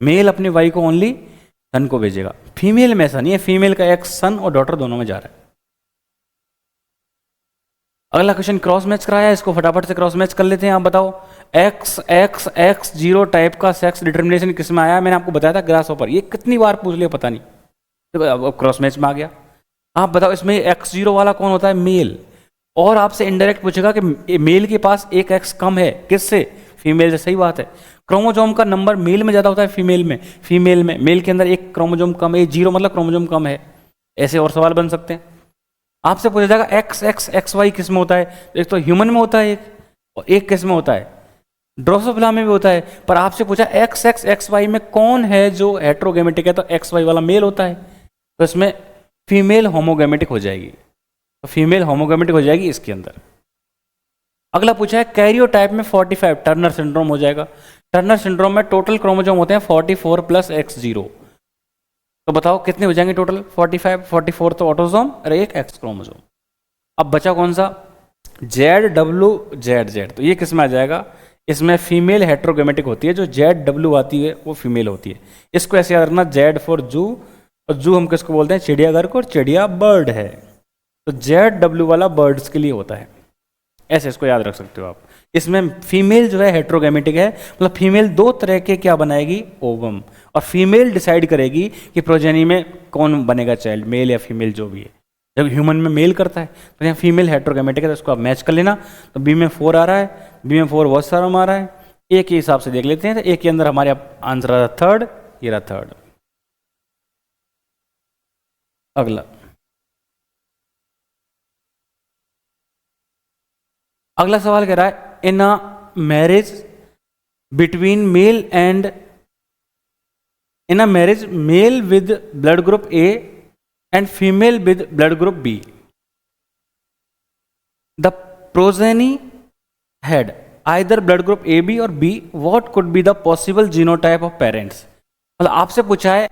मेल अपने वाई को ओनली सन को भेजेगा। फीमेल में ऐसा नहीं है, फीमेल का एक्स सन और डॉटर दोनों में जा रहा है। अगला क्वेश्चन क्रॉस मैच कराया, इसको फटाफट से क्रॉस मैच कर लेते हैं। आप बताओ X0 टाइप का सेक्स डिटर्मिनेशन किस में आया? मैंने आपको बताया था ग्रासहॉपर, ये कितनी बार पूछ लिया पता नहीं, तो अब क्रॉस मैच में आ गया। आप बताओ इसमें X0 वाला कौन होता है? मेल। और आपसे इनडायरेक्ट पूछेगा कि मेल के पास एक X कम है, किससे? फीमेल से। सही बात है, क्रोमोजोम का नंबर मेल में ज़्यादा होता है फीमेल में, मेल के अंदर एक क्रोमोजोम कम है, 0 मतलब क्रोमोजोम कम है। ऐसे और सवाल बन सकते हैं। आपसे पूछा जाएगा XY किस में होता है? एक तो ह्यूमन में होता है एक, और एक किस में होता है? ड्रोसोफिला में भी होता है। पर आपसे पूछा XY में कौन है जो हेट्रोगेमेटिक है, तो XY वाला मेल होता है, तो इसमें फीमेल होमोगेमेटिक हो जाएगी। तो तो फीमेल होमोगैमेटिक हो जाएगी इसके अंदर। अगला पूछा है कैरियोटाइप में 45, टर्नर सिंड्रोम हो जाएगा। टर्नर सिंड्रोम में टोटल क्रोमोसोम होते हैं 44 प्लस X0। तो बताओ कितने हो जाएंगे टोटल? 45, 44 तो ऑटोसोम और एक एक्स क्रोमोसोम। अब बचा कौन सा? ZW तो ये किस में आ जाएगा? इसमें फीमेल हेट्रोगेमेटिक होती है, जो ZW आती है वो फीमेल होती है। इसको ऐसे याद रखना, Z फॉर जू, और जू हम किसको बोलते हैं? चिड़ियाघर को, और चिड़िया बर्ड है, तो ZW वाला बर्ड्स के लिए होता है। ऐसे इसको याद रख सकते हो आप। इसमें फीमेल जो है हेट्रोगेमेटिक है, मतलब फीमेल दो तरह के क्या बनाएगी? ओवम। और फीमेल डिसाइड करेगी कि प्रोजेनी में कौन बनेगा चाइल्ड, मेल या फीमेल जो भी है। जब ह्यूमन में मेल करता है तो यहाँ फीमेल हेट्रोगेमेटिक है, तो इसको आप मैच कर लेना। तो बी में 4 आ रहा है, बी में 4 बहुत सारा आ रहा है। ए के हिसाब से देख लेते हैं, तो ए के अंदर हमारे आंसर आ रहा थर्ड, ये रहा थर्ड। अगला अगला सवाल कह रहा है in a marriage between male and in a marriage male with blood group A and female with blood group B, the progeny had either blood group A B or B, what could be the possible genotype of parents. मतलब आपसे पूछा है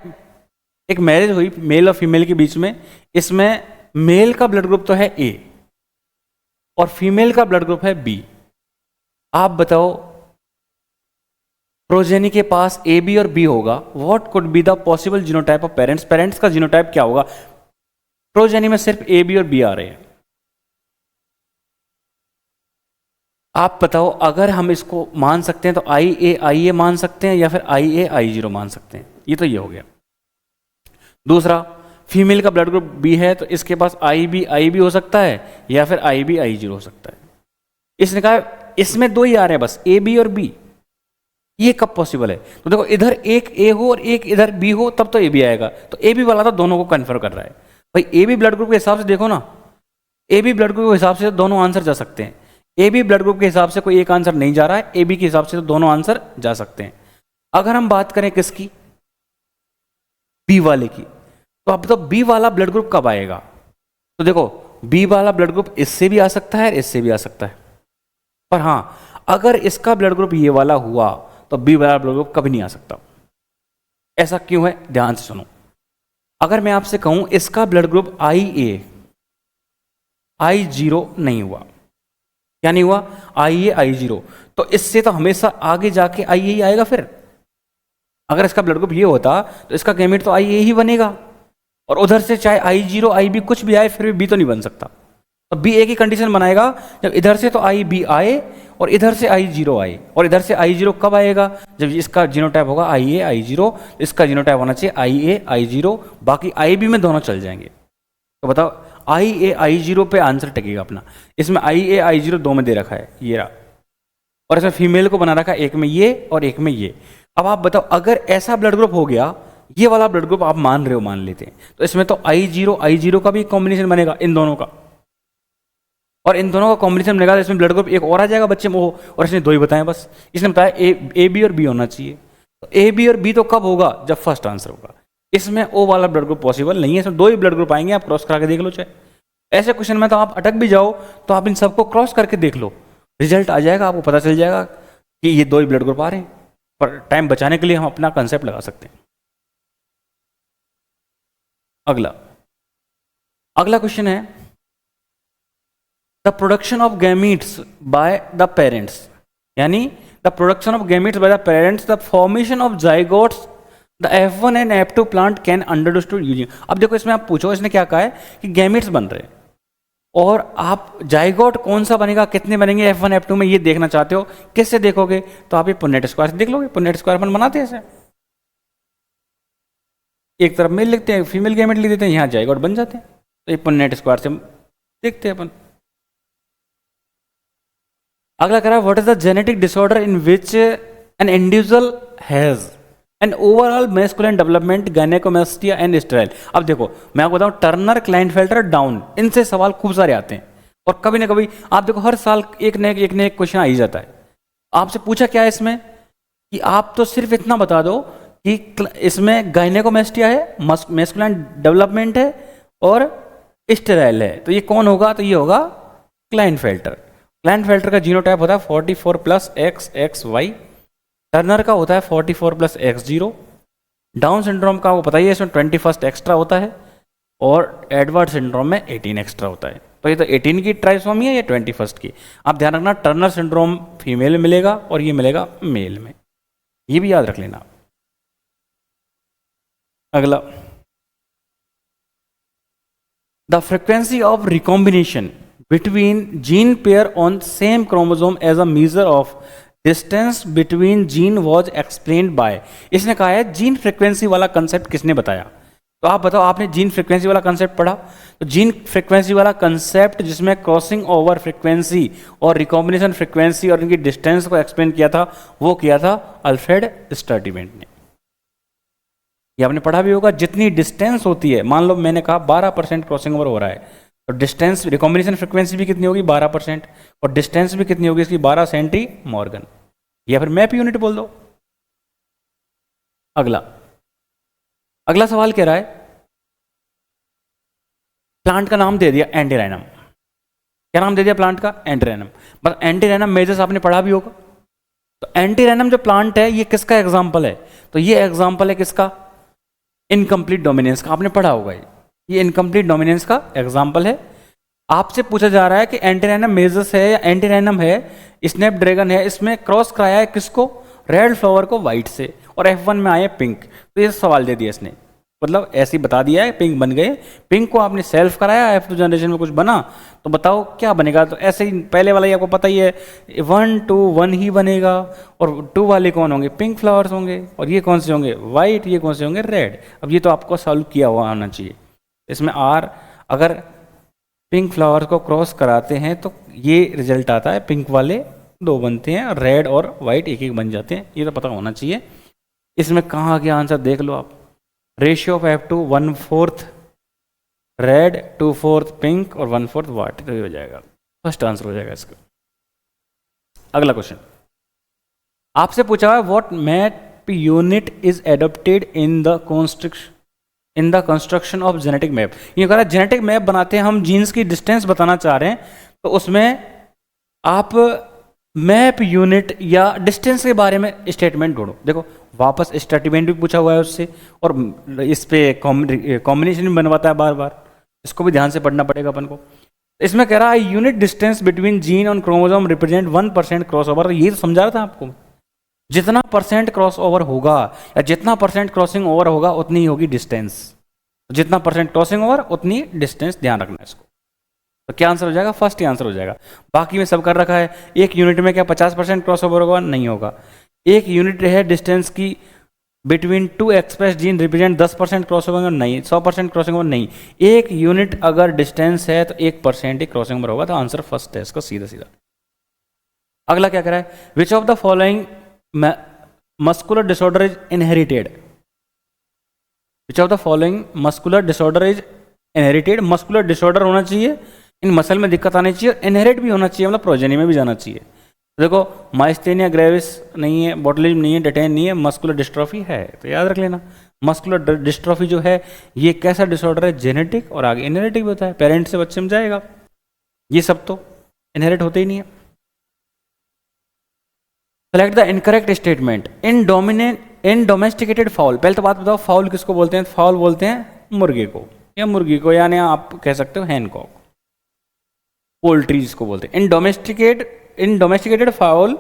एक marriage हुई mail और female के बीच में, इसमें मेल का ब्लड ग्रुप तो है ए और फीमेल का ब्लड ग्रुप है बी। आप बताओ प्रोजेनी के पास ए बी और बी होगा, what could be the possible genotype of parents. Parents का जीनोटाइप क्या होगा? प्रोजेनी में सिर्फ ए बी और बी आ रहे हैं। आप बताओ अगर हम इसको मान सकते हैं तो आई ए मान सकते हैं, या फिर I0 मान सकते हैं। ये तो ये हो गया। दूसरा, फीमेल का ब्लड ग्रुप बी है तो इसके पास आई बी हो सकता है, या फिर I0 हो सकता है। इसने कहा इसमें दो ही आ रहे हैं बस, ए बी और बी। ये कब पॉसिबल है? तो देखो इधर एक ए हो और एक इधर बी हो, तब तो ए बी आएगा। तो ए बी वाला तो दोनों को कन्फर्म कर रहा है भाई। ए बी ब्लड ग्रुप के हिसाब से देखो ना, ए बी ब्लड ग्रुप के हिसाब से दोनों आंसर जा सकते हैं। ए बी ब्लड ग्रुप के हिसाब से कोई एक आंसर नहीं जा रहा है, ए बी के हिसाब से तो दोनों आंसर जा सकते हैं। अगर हम बात करें किसकी? बी वाले की, तो अब तो बी वाला ब्लड ग्रुप कब आएगा? तो देखो बी वाला ब्लड ग्रुप इससे भी आ सकता है, इससे भी आ सकता है। पर हां, अगर इसका ब्लड ग्रुप ये वाला हुआ तो बी वाला ब्लड ग्रुप कभी नहीं आ सकता। ऐसा क्यों है? ध्यान से सुनो। अगर मैं आपसे कहूं इसका ब्लड ग्रुप I0 नहीं हुआ, क्या नहीं हुआ? I0, तो इससे तो हमेशा आगे जाके IA ही आएगा। फिर अगर इसका ब्लड ग्रुप ये होता तो इसका गैमेट तो IA ही बनेगा, और उधर से चाहे I0 IB कुछ भी आए फिर भी बी तो नहीं बन सकता। तो बी एक ही कंडीशन बनाएगा जब इधर से तो IB आए और इधर से I0 आए। और इधर से I0 कब आएगा? जब इसका जीनोटाइप होगा IA I0, इसका जीनोटाइप होना चाहिए IA I0, बाकी IB में दोनों चल जाएंगे। तो बताओ IA I0 पे आंसर टिकेगा अपना। इसमें IA I0 दो में दे रखा है, ये रहा, और इसमें फीमेल को बना रखा है एक में ये और एक में ये। अब आप बताओ अगर ऐसा ब्लड ग्रुप हो गया, ये वाला ब्लड ग्रुप आप मान रहे हो, मान लेते हैं, तो इसमें तो I0 का भी कॉम्बिनेशन बनेगा इन दोनों का, और इन दोनों का कॉम्बिनेशन बनेगा तो इसमें ब्लड ग्रुप एक और आ जाएगा बच्चे में वो, और इसने दो ही बताए बस। इसने बताया ए बी और बी होना चाहिए। तो ए बी और बी तो कब होगा? जब फर्स्ट आंसर होगा। इसमें ओ वाला ब्लड ग्रुप पॉसिबल नहीं है, इसमें दो ही ब्लड ग्रुप आएंगे। आप क्रॉस करा के देख लो। चाहे ऐसे क्वेश्चन में तो आप अटक भी जाओ तो आप इन सबको क्रॉस करके देख लो, रिजल्ट आ जाएगा, आपको पता चल जाएगा कि ये दो ही ब्लड ग्रुप आ रहे हैं। पर टाइम बचाने के लिए हम अपना कंसेप्ट लगा सकते हैं। अगला क्वेश्चन है the production of gametes by the parents, यानी the production of gametes by the parents, the formation of zygotes, the F1 and F2 plant can understood using. अब देखो इसमें आप पूछो, इसने क्या कहा है कि गैमीट्स बन रहे हैं, और आप जाइगोट कौन सा बनेगा, कितने बनेंगे F1 F2 में, ये देखना चाहते हो। किससे देखोगे? तो आप ये पुन्नेट स्क्वायर से देख लोगे। पुन्नेट स्क्वायर अपन बनाते हैं ऐसे, एक तरफ मेल लिखते हैं, फीमेल गैमेट लिख देते हैं, यहाँ जाइगोट बन जाते हैं। तो ये पुन्नेट स्क्वायर से देखते हैं अपन। अगला कह रहा है what is the genetic disorder in which an individual has an overall masculine development, gynaecomastia and sterile. अब देखो मैं आपको बताऊं, टर्नर, क्लाइनफेल्टर, डाउन, इनसे सवाल खूब सारे आते हैं, और कभी ना कभी आप देखो हर साल एक न एक क्वेश्चन आ ही जाता है। आपसे पूछा क्या है इसमें कि आप तो सिर्फ इतना बता दो कि इसमें गायनेकोमास्टिया है, मैस्कुलिन डेवलपमेंट है, और स्टेराइल है, तो ये कौन होगा, तो ये होगा क्लाइनफेल्टर। क्लाइनफेल्टर का जीनोटाइप होता है 44 plus X X Y. Turner का होता है 44 plus X zero. Down syndrome का वो पता ही है, इसमें 21 एक्स्ट्रा होता है, और एडवर्ड सिंड्रोम में 18 एक्स्ट्रा होता है। तो ये तो 18 की ट्राइसोमी है, ये 21 की। आप ध्यान रखना, टर्नर सिंड्रोम फीमेल में मिलेगा और ये मिलेगा मेल में, ये भी याद रख लेना। अगला, the frequency of recombination between gene pair on same chromosome as a measure of distance between gene was explained by। इसने कहा है जीन फ्रीक्वेंसी वाला कंसेप्ट किसने बताया। तो आप बताओ, आपने जीन फ्रीक्वेंसी वाला कंसेप्ट पढ़ा? तो जीन फ्रीक्वेंसी वाला कंसेप्ट जिसमें क्रॉसिंग ओवर फ्रीक्वेंसी और रिकॉम्बिनेशन फ्रीक्वेंसी और इनकी डिस्टेंस को एक्सप्लेन किया था, वो किया था अल्फ्रेड स्टर्टिवेंट ने। ये आपने पढ़ा भी होगा। जितनी डिस्टेंस होती है, मान लो मैंने कहा 12% क्रॉसिंग ओवर हो रहा है, तो डिस्टेंस रिकॉम्बिनेशन फ्रीक्वेंसी भी कितनी होगी, 12%, और डिस्टेंस भी कितनी होगी इसकी, 12 सेंटी मॉर्गन, या फिर मैप यूनिट बोल दो। अगला, अगला सवाल कह रहा है, प्लांट का नाम दे दिया एंटीराइनम। क्या नाम दे दिया प्लांट का? एंटीराइनम। बस एंटीराइनम मेजर्स आपने पढ़ा भी होगा। तो एंटीराइनम जो प्लांट है, ये किसका एग्जाम्पल है? तो ये एग्जाम्पल है किसका? इनकम्प्लीट डोमिनेंस का। आपने पढ़ा होगा, ये इनकम्प्लीट डोमिनेंस का एग्जाम्पल है। आपसे पूछा जा रहा है कि एंटीराइनम मेजर्स है या एंटीराइनम है, स्नैपड्रैगन है, इसमें क्रॉस कराया है किसको? रेड फ्लावर को व्हाइट से, और F1 में आए पिंक। तो ये सवाल दे दिया इसने, मतलब ऐसे ही बता दिया है पिंक बन गए। पिंक को आपने सेल्फ कराया, F2 जनरेशन में कुछ बना, तो बताओ क्या बनेगा? तो ऐसे ही पहले वाला ही आपको पता ही है, 1 2 1 ही बनेगा, और 2 वाले कौन होंगे? पिंक फ्लावर्स होंगे, और ये कौन से होंगे? वाइट, ये कौन से होंगे? रेड। अब ये तो आपको सॉल्व किया हुआ होना चाहिए। इसमें आर, अगर पिंक फ्लावर को क्रॉस कराते हैं तो ये रिजल्ट आता है, पिंक वाले 2 बनते हैं, रेड और वाइट एक एक बन जाते हैं। ये तो पता होना चाहिए। इसमें कहाँ आ गया आंसर, देख लो आप। Ratio of F2 1/4 red, 2/4 pink और 1/4 वाइट, तो ये हो जाएगा, फर्स्ट आंसर हो जाएगा इसका। अगला क्वेश्चन आपसे पूछा है, what map unit is adopted in the construction of genetic map. ये कह रहा है जेनेटिक मैप बनाते हैं हम, जीन्स की डिस्टेंस बताना चाह रहे हैं, तो उसमें आप मैप यूनिट या डिस्टेंस के बारे में स्टेटमेंट ढूंढो। देखो वापस स्टेटमेंट भी पूछा हुआ है उससे, और इस पे कॉम्बिनेशन भी बनवाता है बार बार, इसको भी ध्यान से पढ़ना पड़ेगा अपन को। इसमें कह रहा है unit distance between gene on chromosome represent 1% cross over. ये तो समझा रहा था आपको, जितना परसेंट क्रॉस ओवर होगा या जितना परसेंट क्रॉसिंग ओवर होगा उतनी ही होगी डिस्टेंस। जितना परसेंट क्रॉसिंग ओवर उतनी डिस्टेंस, ध्यान रखना इसको। तो क्या आंसर हो जाएगा? फर्स्ट ही आंसर हो जाएगा। बाकी में सब कर रखा है। एक यूनिट में क्या 50% क्रॉस ओवर होगा? नहीं होगा। एक यूनिट है डिस्टेंस की between 2 express gene represent 10% cross over? नहीं। 100% क्रॉसिंग ओवर? नहीं। एक यूनिट अगर डिस्टेंस है तो 1% ही क्रॉसिंग ओवर होगा, तो आंसर फर्स्ट है इसका, सीधा सीधा। अगला क्या करा है, विच of the following muscular disorder is inherited. Which of the following muscular disorder is inherited. Muscular disorder होना चाहिए, इन मसल में दिक्कत आनी चाहिए, इनहेरिट भी होना चाहिए, मतलब प्रोजेनी में भी जाना चाहिए। देखो माइस्थेनिया ग्रेविस नहीं है, बोटुलिज्म नहीं है, डेटेन नहीं है, मस्कुलर डिस्ट्रॉफी है। तो याद रख लेना, मस्कुलर डिस्ट्रॉफी जो है ये कैसा डिसऑर्डर है? जेनेटिक, और आगे इनहेरिटिक भी होता है, पेरेंट से बच्चे में जाएगा। ये सब तो इनहेरिट होते ही नहीं है। Select the incorrect statement. In domesticated foul, पहले तो बात बताओ फाउल किसको बोलते हैं? फाउल बोलते हैं मुर्गे को, या मुर्गी को, यानी आप कह सकते हो हैनकॉक, पोल्ट्री जिसको बोलते हैं। In domesticated fowl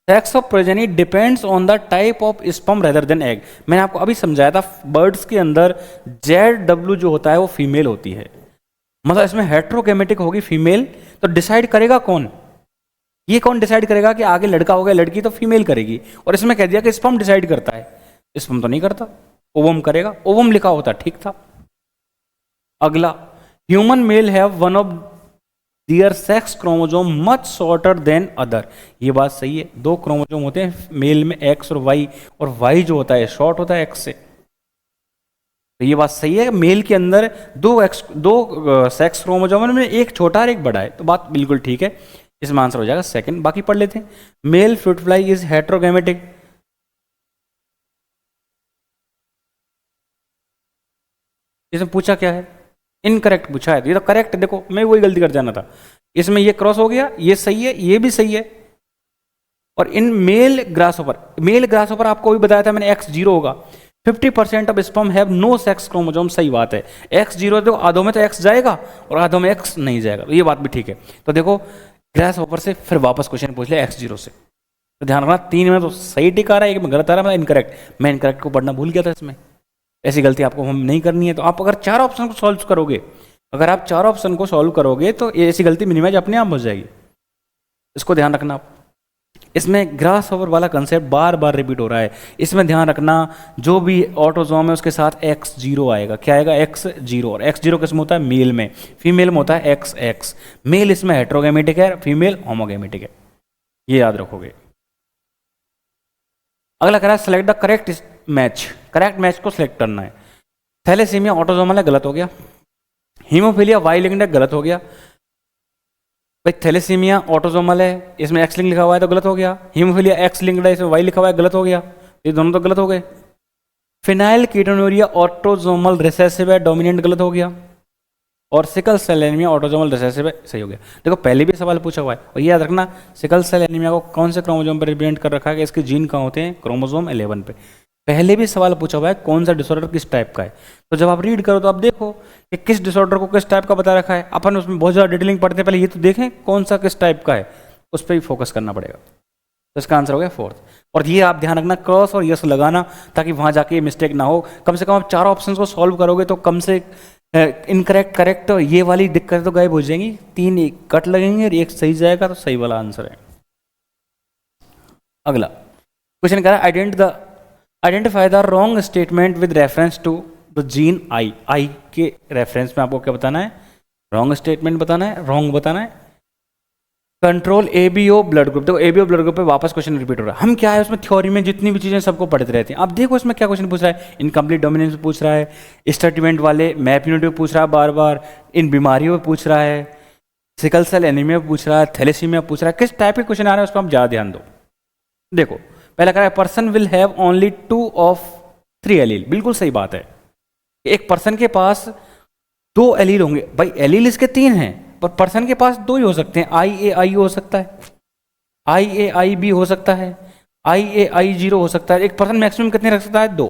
sex of progeny depends on the type of sperm rather than egg. मैंने आपको अभी समझाया था, बर्ड्स के अंदर ZW जो होता है वो फीमेल होती है, मतलब इसमें हेट्रोगेमेटिक होगी फीमेल। तो डिसाइड करेगा कौन? ये कौन डिसाइड करेगा कि आगे लड़का होगा लड़की? तो फीमेल करेगी। और इसमें कह दिया कि स्पर्म डिसाइड करता है, स्पर्म तो नहीं करता, ओवम करेगा। ओवम लिखा होता, ठीक था। अगला, human male have one of their sex chromosome much shorter than other. ये बात सही है, 2 क्रोमोजोम होते हैं मेल में, X और Y, और Y जो होता है शॉर्ट होता है X से। तो ये बात सही है, मेल के अंदर 2 सेक्स क्रोमोजोम में एक छोटा और एक बड़ा है, तो बात बिल्कुल ठीक है। इसमें आंसर हो जाएगा सेकंड। बाकी पढ़ लेते हैं। Male fruit fly is heterogametic. इसमें पूछा क्या है? इनकरेक्ट पूछा है, तो ये तो करेक्ट, देखो मैं वही गलती कर जाना था, इसमें ये क्रॉस हो गया, ये सही है, ये भी सही है। और इन मेल ग्रासओवर आपको भी बताया था मैंने, एक्स जीरो होगा। 50% of sperm have no sex chromosome, सही बात है। एक्स जीरो, तो आधों में तो एक्स जाएगा और आधों में एक्स नहीं जाएगा, तो ये बात भी ठीक है। तो देखो ग्रासओवर से फिर वापस क्वेश्चन पूछ लिया एक्स जीरो से, तो ध्यान रखना 3 में तो सही टिक आ रहा है, 1 में गलत आ रहा है, इनकरेक्ट। मैं इनकरेक्ट को पढ़ना भूल गया था इसमें, ऐसी गलती आपको हम नहीं करनी है। तो आप अगर 4 ऑप्शन को सॉल्व करोगे, अगर आप 4 ऑप्शन को सॉल्व करोगे तो ऐसी गलती मिनिमाइज अपने आप हो जाएगी, इसको ध्यान रखना आप। इसमें ग्रास ओवर वाला कंसेप्ट बार बार रिपीट हो रहा है, इसमें ध्यान रखना जो भी ऑटोजोम है उसके साथ एक्स जीरो आएगा। क्या आएगा? X zero. और एक्स जीरो किसमें होता है? मेल में। फीमेल में होता है एक्स एक्स। मेल इसमें हेट्रोगेमेटिक है, फीमेल होमोगेमेटिक है, ये याद रखोगे। अगला कह रहा है select the correct match, correct match को सिलेक्ट करना है। थैलेसीमिया ऑटोजोमल है, गलत हो गया। हीमोफीलिया वाई लिंक्ड है, गलत हो गया। भाई थैलेसीमिया ऑटोजोमल है, इसमें एक्स लिंक लिखा हुआ है तो गलत हो गया। हीमोफीलिया एक्स लिंक्ड है, इसमें वाई लिखा हुआ है, गलत हो गया। ये दोनों तो गलत हो गए। फिनाइल कीटोनूरिया ऑटोजोमल रिसेसिव है, डोमिनेंट, गलत हो गया। और sickle cell anaemia autosomal recessive है, सही हो गया। देखो पहले भी सवाल पूछा हुआ है, और ये याद रखना सिकल सेल एनीमिया को कौन से क्रोमोसोम पर रिप्रेजेंट कर रखा है, इसके जीन कहाँ होते हैं? क्रोमोसोम 11 पे। पहले भी सवाल पूछा हुआ है कौन सा डिसऑर्डर किस टाइप का है। तो जब आप रीड करो तो आप देखो कि किस डिसऑर्डर को किस टाइप का बता रखा है। अपन उसमें बहुत ज़्यादा डिटेलिंग पढ़ते हैं, पहले ये तो देखें कौन सा किस टाइप का है, उस पर भी फोकस करना पड़ेगा। तो इसका आंसर हो गया 4th। और ये आप ध्यान रखना क्रॉस और यस लगाना, ताकि वहाँ जाके ये मिस्टेक ना हो। कम से कम आप 4 ऑप्शन को सॉल्व करोगे तो कम से इनकरेक्ट करेक्ट ये वाली दिक्कत तो गायब हो जाएंगी। 3 कट लगेंगे और 1 सही जाएगा, तो सही वाला आंसर है। अगला क्वेश्चन कह रहा है identify the wrong statement with reference to the gene I. I के रेफरेंस में आपको क्या बताना है? रॉन्ग स्टेटमेंट बताना है, रॉन्ग बताना है। Control ABO blood group. देखो एबीओ ब्लड ग्रुप पे वापस क्वेश्चन रिपीट हो रहा है। हम क्या है उसमें थ्योरी में जितनी भी चीजें सबको पढ़ते रहते हैं। अब देखो इसमें क्या क्वेश्चन पूछ रहा है, इनकम्प्लीट डोमिनेंस पूछ रहा है, स्टेटमेंट वाले मैप यूनिट में पूछ रहा है बार बार, इन बीमारियों में पूछ रहा है, सिकल सेल एनीमिया में पूछ रहा है, थैलेसीमिया पूछ रहा है। किस टाइप के क्वेश्चन आ रहे हैं उस पर आप ज्यादा ध्यान दो। देखो पहला कह रहा है person will have only 2 of 3 allele. बिल्कुल सही बात है, एक पर्सन के पास 2 एलील होंगे। भाई एलील इसके 3 हैं, पर पर्सन के पास 2 ही हो सकते हैं। आई ए आई हो सकता है, आई ए आई बी हो सकता है, आई ए आई जीरो हो सकता है। एक पर्सन मैक्सिमम कितने रख सकता है? 2।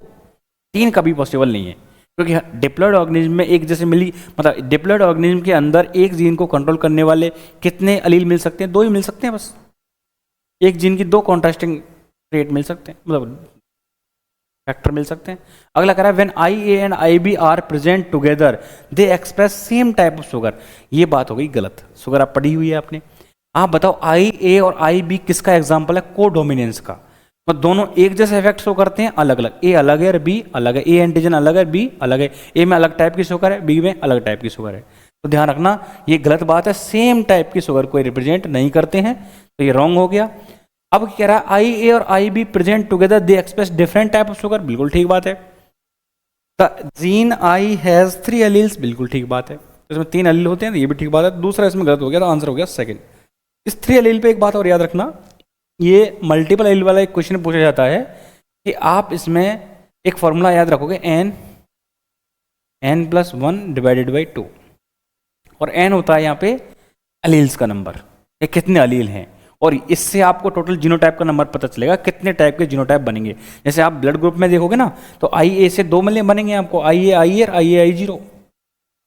3 कभी पॉसिबल नहीं है, क्योंकि डिप्लॉयड ऑर्गेनिज्म में एक जैसे मिली, मतलब डिप्लॉयड ऑर्गेनिज्म के अंदर एक जीन को कंट्रोल करने वाले कितने एलील मिल सकते हैं? 2 ही मिल सकते हैं बस। एक जीन की 2 कॉन्ट्रास्टिंग ट्रेट मिल सकते हैं, मतलब फैक्टर मिल सकते हैं। अगला कह रहा है when I A and I B are present together they express same type of sugar. ये बात हो गई गलत, शुगर आप पढ़ी हुई है आपने। आप बताओ आई ए और आई बी किसका एग्जाम्पल है? कोडोमिनेंस का। मतलब दोनों एक जैसे इफेक्ट शो करते हैं, अलग अलग। ए अलग है और बी अलग है, ए एंटीजन अलग है, बी अलग है। ए में अलग टाइप की शुगर है, बी में अलग टाइप की शुगर है। तो ध्यान रखना ये गलत बात है, सेम टाइप की शुगर को रिप्रेजेंट नहीं करते हैं, तो ये रॉन्ग हो गया। अब कह रहा है आई ए और I B present together they express different type of sugar. बिल्कुल ठीक बात है। The gene I has 3 alleles. बिल्कुल ठीक बात है, तो इसमें 3 एलील होते हैं, तो ये भी ठीक बात है। दूसरा इसमें गलत हो गया, तो आंसर हो गया 2nd। इस 3 एलील पे एक बात और याद रखना, ये मल्टीपल एलील वाला एक क्वेश्चन पूछा जाता है कि आप इसमें एक फॉर्मूला याद रखोगे n+1 डिवाइडेड बाई 2, और n होता है यहाँ पे एलील्स का नंबर, ये कितने एलील हैं, और इससे आपको टोटल जीनोटाइप का नंबर पता चलेगा, कितने टाइप के जीनोटाइप बनेंगे। जैसे आप ब्लड ग्रुप में देखोगे ना, तो आई ए से 2 मिले बनेंगे आपको, आई ए आई और आई ए आई जीरो।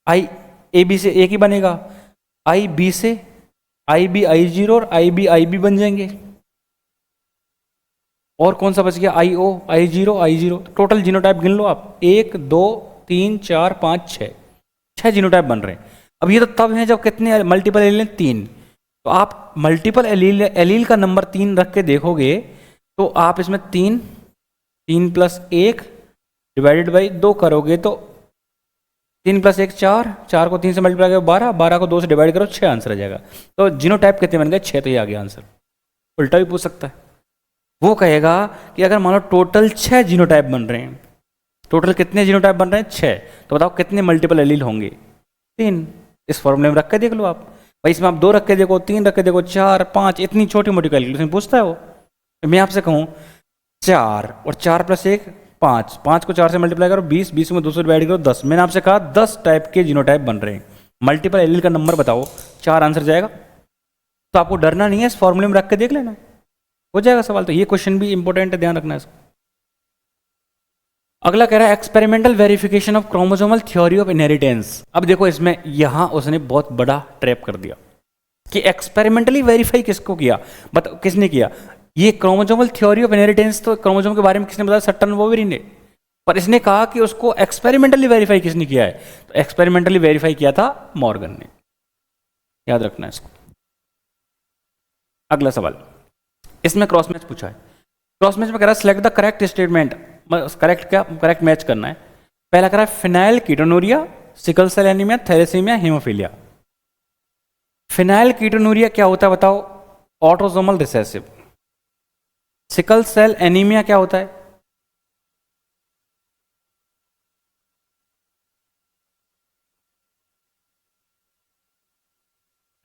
आई ए बी से एक ही बनेगा, आई बी से आई बी आई जीरो और आई बी बन जाएंगे। और कौन सा बच गया? आई ओ आई जीरो। टोटल जीनोटाइप गिन लो आप, 1 2 3 4 5 6 जीनोटाइप बन रहे हैं। अब ये तो तब है जब कितने मल्टीपल एलील हैं? 3। तो आप मल्टीपल एलील का नंबर 3 रख के देखोगे तो आप इसमें 3 + 1 डिवाइडेड बाई 2 करोगे तो 3 + 1 4 को 3 से मल्टीप्लाई करो 12 को 2 से डिवाइड करो 6 आंसर आ जाएगा। तो जीनोटाइप कितने बन गए? 6। तो ये आ गया आंसर। उल्टा भी पूछ सकता है, वो कहेगा कि अगर मान लो टोटल 6 जीनोटाइप बन रहे हैं, टोटल कितने जीनोटाइप बन रहे हैं? 6। तो बताओ कितने मल्टीपल एलील होंगे? 3। इस फॉर्मूले में रख के देख लो आप। भाई इसमें आप 2 रख के देखो, 3 रख के देखो, 4 5, इतनी छोटी मोटी कैलकुलेशन पूछता है वो। मैं आपसे कहूँ 4 और 4 + 1 5, 5 को 4 से मल्टीप्लाई करो 20, 20 में 2 से डिवाइड करो 10। मैंने आपसे कहा 10 टाइप के जीनोटाइप बन रहे हैं, मल्टीपल एलील का नंबर बताओ, 4 आंसर जाएगा। तो आपको डरना नहीं है, इस फॉर्मूले में रख के देख लेना, हो जाएगा सवाल। तो ये क्वेश्चन भी इंपॉर्टेंट है, ध्यान रखना इसको। अगला कह रहा है experimental verification of chromosomal theory of inheritance. अब देखो इसमें यहां उसने बहुत बड़ा ट्रैप कर दिया कि एक्सपेरिमेंटली वेरीफाई किसको किया, बताओ किसने किया? ये क्रोमोसोमल थ्योरी ऑफ इनहेरिटेंस तो क्रोमोसोम के बारे में किसने बताया? सट्टन वोवेरी ने। पर इसने कहा कि उसको एक्सपेरिमेंटली वेरीफाई किसने किया है? तो एक्सपेरिमेंटली वेरीफाई किया था मॉर्गन ने, याद रखना इसको। अगला सवाल, इसमें क्रॉस मैच पूछा है। क्रॉस मैच में कह रहा है select the correct statement, correct match करना है। पहला कह रहा है phenylketonuria, sickle cell anaemia, thalassaemia, haemophilia. Phenylketonuria क्या होता है बताओ? Autosomal recessive. Sickle cell anaemia क्या होता है?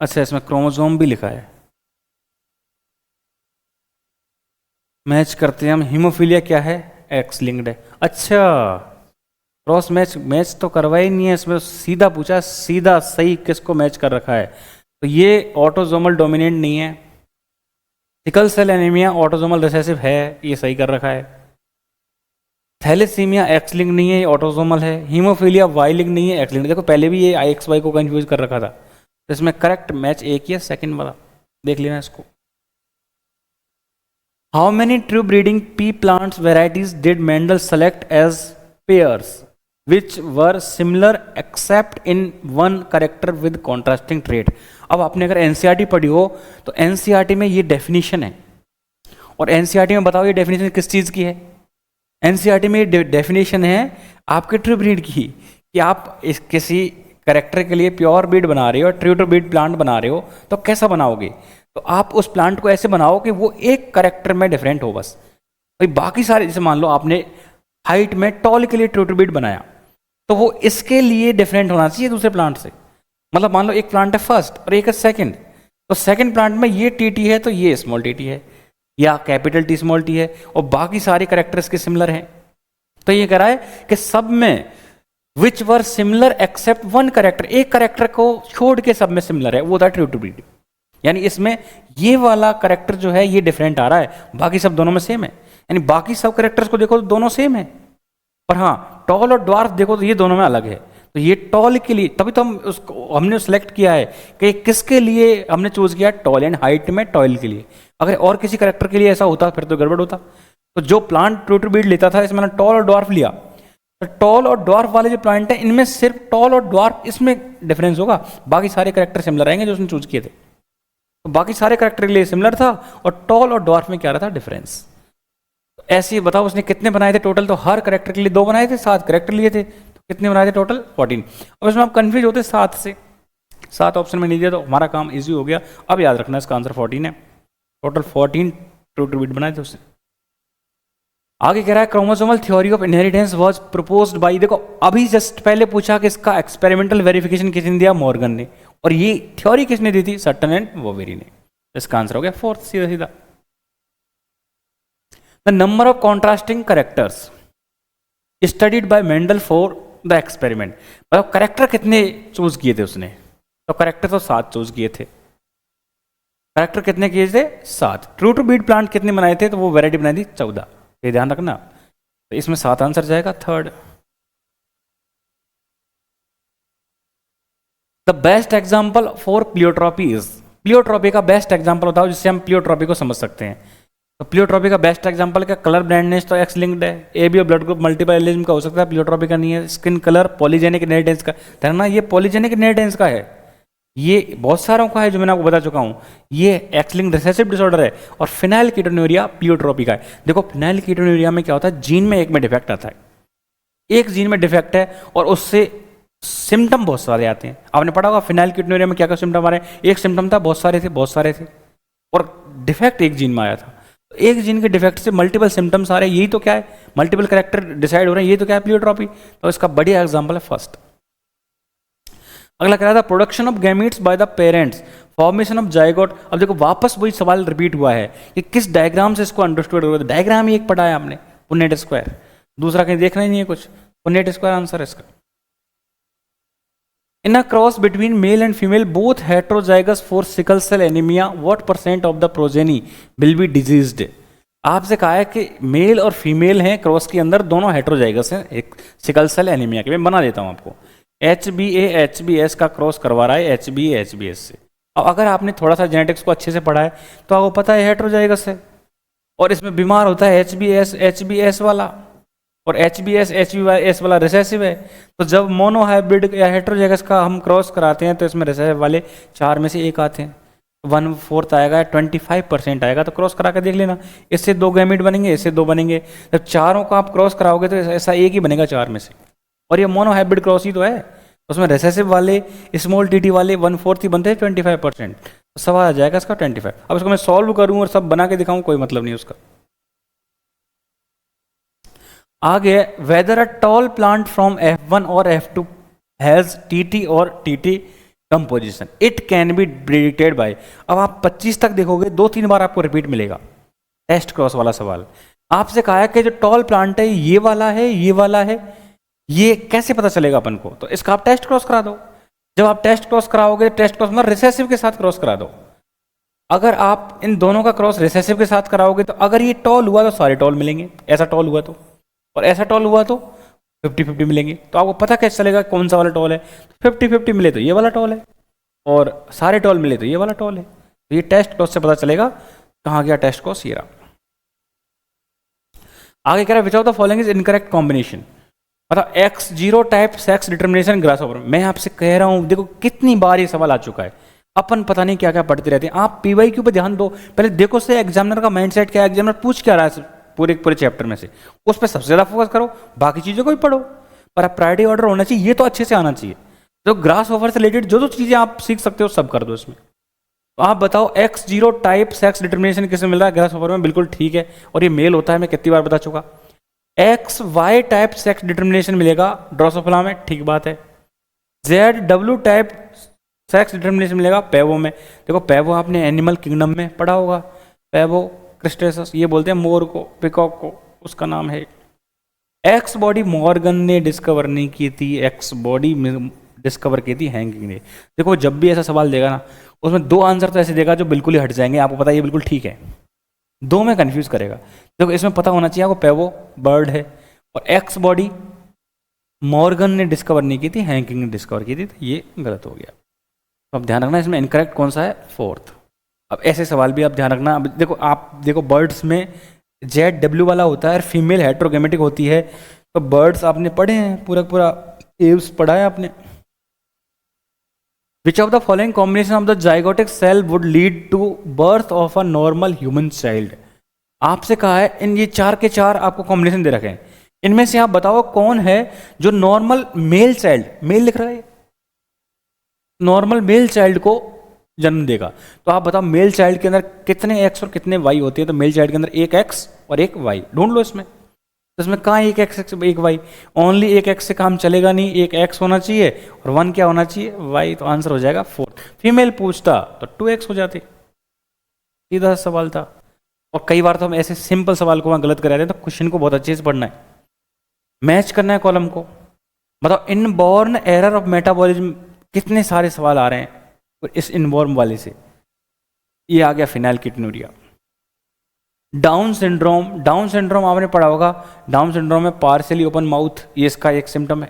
अच्छा, इसमें क्रोमोसोम भी लिखा है, मैच करते हैं हम। हीमोफीलिया क्या है? एक्स लिंक्ड है। अच्छा, क्रॉस मैच तो करवाई नहीं है इसमें, सीधा पूछा, सीधा सही किसको मैच कर रखा है? तो ये ऑटोसोमल डोमिनेंट नहीं है। Sickle cell anaemia autosomal recessive है, ये सही कर रखा है। थैलेसीमिया एक्स लिंक नहीं है, ये ऑटोसोमल है। हीमोफीलिया वाई लिंक नहीं है, एक्स लिंक। देखो पहले भी ये एक्स वाई को कंफ्यूज कर रखा था, तो इसमें करेक्ट मैच एक ही है, सेकंड वाला, देख लेना इसको। How many true breeding pea plants varieties did Mendel select as pairs which were similar except in one character with contrasting trait? अब आपने अगर एनसीईआरटी पढ़ी हो तो एनसीईआरटी में ये डेफिनेशन है, और एनसीईआरटी में बताओ ये डेफिनेशन किस चीज की है? एनसीईआरटी में ये डेफिनेशन है आपके ट्रू ब्रीड की, कि आप किसी करेक्टर के लिए प्योर ब्रीड बना रहे हो, ट्रू टू ब्रीड प्लांट बना रहे हो, तो कैसा बनाओगे? तो आप उस प्लांट को ऐसे बनाओ कि वो एक करेक्टर में डिफरेंट हो बस। भाई बाकी सारे, जैसे मान लो आपने हाइट में टॉल के लिए ट्रू टू ब्रीड बनाया, तो वो इसके लिए डिफरेंट होना चाहिए दूसरे प्लांट से। मतलब मान लो एक प्लांट है फर्स्ट और एक है सेकंड, तो सेकंड प्लांट में ये टीटी है तो ये स्मॉल टीटी है, या कैपिटल टी स्मॉल टी है, और बाकी सारे करेक्टर्स के सिमिलर हैं। तो ये कह रहा है कि सब में विच were similar except one character, एक करेक्टर को छोड़ के सब में सिमिलर है, वो था ट्रू टू ब्रीड। यानी इसमें ये वाला करेक्टर जो है ये डिफरेंट आ रहा है, बाकी सब दोनों में सेम है। यानी बाकी सब करेक्टर्स को देखो तो दोनों सेम है, पर हाँ टॉल और ड्वार्फ देखो तो ये दोनों में अलग है। तो ये टॉल के लिए, तभी तो हम उसको हमने सिलेक्ट किया है कि किसके लिए हमने चूज किया, टॉल एंड हाइट में टॉल के लिए। अगर और किसी करेक्टर के लिए ऐसा होता फिर तो गड़बड़ होता। तो जो प्लांट ट्रू टू ब्रीड लेता था, इसमें टॉल और ड्वार्फ लिया, तो टॉल और ड्वार्फ वाले जो प्लांट है इनमें सिर्फ टॉल और ड्वार्फ इसमें डिफरेंस होगा, बाकी सारे करेक्टर सिमिलर आएंगे जो उसने चूज किए थे। तो बाकी सारे करेक्टर के लिए सिमिलर था, और टॉल और ड्वार्फ में क्या रहा था, डिफरेंस। तो ऐसे ही बताओ उसने कितने बनाए थे टोटल? तो हर करेक्टर के लिए 2 बनाए थे, 7 करेक्टर लिए थे, तो कितने बनाए थे टोटल? 14। अब इसमें आप कंफ्यूज होते 7 से, 7 ऑप्शन में नहीं दिया तो हमारा काम इजी हो गया। अब याद रखना इसका आंसर 14 है, टोटल 14 ट्रू टू ब्रीड बनाए थे उसने। आगे कह रहा है chromosomal theory of inheritance was proposed by, देखो अभी जस्ट पहले पूछा कि इसका एक्सपेरिमेंटल वेरिफिकेशन किसने दिया? मॉर्गन ने। और ये थ्योरी किसने दी थी? सट्टन एंड वोवेरी ने। इसका आंसर हो गया 4th, सीधा सीधा। The number of contrasting characters studied by Mendel for the experiment, मतलब करेक्टर कितने चूज किए थे उसने? तो करेक्टर तो 7 चूज किए थे। करेक्टर कितने किए थे? 7। ट्रू टू ब्रीड प्लांट कितने बनाए थे? तो वो वैरायटी बनाई थी 14, ये ध्यान रखना। तो इसमें 7 आंसर जाएगा, 3rd। The best example for pleiotropy is, pleiotropy का बेस्ट एग्जाम्पल बताओ जिससे हम प्लियोट्रॉपी को समझ सकते हैं। तो प्लियोट्रॉपी का बेस्ट एग्जाम्पल क्या? कलर ब्राइटनेस तो एक्स लिंक्ड है, ए बी और ब्लड ग्रुप मल्टीपल एलिज्म का हो सकता है, प्लियोट्रॉपी का नहीं है। स्किन कलर पॉलीजेनिक इनहेरिटेंस का, ध्यान, ये पॉलीजेनिक इनहेरिटेंस का है, ये बहुत सारों का है जो मैंने आपको बता चुका हूं। ये एक्स लिंक्ड रिसेसिव डिसऑर्डर है। और फिनाइल कीटोन्यूरिया प्लियोट्रॉपी का है। देखो फिनाइल कीटोन्यूरिया में क्या होता है, जीन में एक में डिफेक्ट आता है, एक जीन में डिफेक्ट है और उससे सिम्टम बहुत सारे आते हैं। आपने पढ़ा होगा फिनाइल कीटोन्यूरिया में क्या क्या सिम्टम आ रहे हैं, एक सिम्टम था, बहुत सारे थे, और डिफेक्ट एक जीन में आया था। एक जीन के डिफेक्ट से मल्टीपल सिम्टम्स आ रहे हैं, यही तो क्या है, मल्टीपल कैरेक्टर डिसाइड हो रहे हैं, यही तो क्या है, प्लियोट्रॉपी। तो इसका बढ़िया एग्जांपल है फर्स्ट। अगला कह रहा था production of gametes by the parents, formation of zygote. अब देखो वापस वही सवाल रिपीट हुआ है कि किस डायग्राम से इसको अंडरस्टूड होगा। डायग्राम ही एक पढ़ा है आपने, पुन्नेट स्क्वायर। दूसरा कहीं देखना ही नहीं है कुछ, तो नेट स्क्वायर आंसर है इसका। In a cross between male and female both heterozygous for sickle cell anaemia what percent of the progeny will be diseased. आपसे कहा है कि मेल और फीमेल हैं क्रॉस के अंदर, दोनों हेट्रोजाइगस हैं एक सिकल सेल एनीमिया के। मैं बना देता हूं आपको, HbA-HbS का क्रॉस करवा रहा है HbA-HbS से। अब अगर आपने थोड़ा सा जेनेटिक्स को अच्छे से पढ़ा है तो आपको पता है हेट्रोजाइगस है, और इसमें बीमार होता है HbS वाला, और HbS वाला रिसेसिव है। तो जब मोनो हाइब्रिड या हेट्रोजाइगस का हम क्रॉस कराते हैं तो इसमें रिसेसिव वाले 4 में से 1 आते हैं, 1/4 आएगा, 25% आएगा। तो क्रॉस करा के देख लेना, इससे 2 गैमेट बनेंगे, इससे 2 बनेंगे। जब चारों को आप क्रॉस कराओगे तो ऐसा एक ही बनेगा 4 में से, और ये मोनो हाइब्रिड क्रॉस ही तो है। उसमें रिसेसिव वाले स्मॉल टी वाले 1/4 ही बनते हैं 25%। तो सवाल आ जाएगा इसका 25। अब इसको मैं सॉल्व करूँ और सब बना के दिखाऊँ, कोई मतलब नहीं उसका। आगे weather a tall plant from F1 और F2 हैज TT और TT composition it can be predicted by. अब आप 25 तक देखोगे, 2-3 बार आपको रिपीट मिलेगा टेस्ट क्रॉस वाला सवाल। आपसे कहा है कि जो टॉल प्लांट है ये वाला है, ये वाला है, ये कैसे पता चलेगा अपन को? तो इसका आप टेस्ट क्रॉस करा दो। जब आप टेस्ट क्रॉस कराओगे, टेस्ट क्रॉस में रिसेसिव के साथ क्रॉस करा दो। अगर आप इन दोनों का क्रॉस रिसेसिव के साथ कराओगे तो अगर ये टॉल हुआ तो सारे टॉल मिलेंगे, ऐसा टॉल हुआ तो, और ऐसा टॉल हुआ तो 50-50 मिलेंगे। तो आपको पता कैसे चलेगा कौन सा वाला टॉल है? 50-50 मिले तो ये वाला टॉल है, और सारे टॉल मिले तो ये वाला टॉल है। तो ये टेस्ट क्रॉस से पता चलेगा। कहाँ गया टेस्ट क्रॉस? ये रहा। आगे कह रहा है विच of the following is incorrect combination. मतलब X0 type sex determination grasshopper. मैं आपसे कह रहा हूं, देखो कितनी बार ये सवाल आ चुका है, अपन पता नहीं क्या क्या पढ़ते रहते हैं। आप PYQ पे ध्यान दो, पहले देखो से एग्जामिनर का माइंडसेट क्या है, एग्जामिनर पूछ क्या रहा है पूरे चैप्टर में से, उस पर सबसे ज्यादा फोकस करो, बाकी चीजों को भी पढ़ो। पर अब प्रायोरिटी ऑर्डर होना चाहिए, ये तो अच्छे से आना चाहिए। तो ग्रासहॉपर से रिलेटेड जो जो चीजें आप सीख सकते हो सब कर दो इसमें। तो आप बताओ X0 टाइप सेक्स डिटर्मिनेशन किसमें मिल रहा है? ग्रासहॉपर में। बिल्कुल ठीक है, और ये मेल होता है, मैं कितनी बार बता चुका। XY टाइप सेक्स डिटर्मिनेशन मिलेगा ड्रोसोफिला में, ठीक बात है। ZW टाइप सेक्स डिटर्मिनेशन मिलेगा पैवो में। देखो पैवो आपने एनिमल किंगडम में पढ़ा होगा, पैवो क्रिस्टेसस, ये बोलते हैं मोर को, पिकॉक को, उसका नाम है। एक्स बॉडी मॉर्गन ने डिस्कवर नहीं की थी, एक्स बॉडी डिस्कवर की थी हैंगिंग ने। देखो जब भी ऐसा सवाल देगा ना, उसमें 2 आंसर तो ऐसे देगा जो बिल्कुल ही हट जाएंगे, आपको पता है ये बिल्कुल ठीक है, 2 में कंफ्यूज करेगा। देखो इसमें पता होना चाहिए आपको पैवो बर्ड है, और एक्स बॉडी मॉर्गन ने डिस्कवर नहीं की थी, हैंगिंग ने डिस्कवर की थी, तो ये गलत हो गया। तो अब ध्यान रखना इसमें इनकरेक्ट कौन सा है? 4th। अब ऐसे सवाल भी आप ध्यान रखना। अब देखो आप देखो बर्ड्स में ZW वाला होता है, फीमेल हेट्रोगेमेटिक होती है। तो बर्ड्स आपने पढ़े हैं, पूरा एव्स पढ़ा है आपने। Which of the following combination of the zygotic cell would lead to birth of a normal human child. आपसे कहा है इन ये 4 के 4 आपको कॉम्बिनेशन दे रखे हैं, इनमें से आप बताओ कौन है जो नॉर्मल मेल चाइल्ड, मेल लिख रहा है, नॉर्मल मेल चाइल्ड को जन्म देगा। तो आप बताओ मेल चाइल्ड के अंदर कितने एक्स और कितने वाई होते हैं? तो मेल चाइल्ड के अंदर 1 एक्स और 1 वाई ढूंढ लो इसमें। तो इसमें कहाँ 1 एक्स 1 वाई? ओनली 1 एक्स से काम चलेगा नहीं, 1 एक्स होना चाहिए और 1 क्या होना चाहिए? वाई। तो आंसर हो जाएगा 4। फीमेल पूछता तो 2 एक्स हो जाते, सीधा सवाल था। और कई बार तो हम ऐसे सिंपल सवाल को वहाँ गलत करा रहे हैं, तो क्वेश्चन को बहुत अच्छे से पढ़ना है, मैच करना है कॉलम को। बताओ इनबॉर्न एरर ऑफ मेटाबॉलिज्म, कितने सारे सवाल आ रहे हैं और इस इनबॉर्न वाले से। ये आ गया फिनाइलकीटोनुरिया। डाउन सिंड्रोम, डाउन सिंड्रोम आपने पढ़ा होगा, डाउन सिंड्रोम में पार्शियली ओपन माउथ, ये इसका एक सिम्टम है।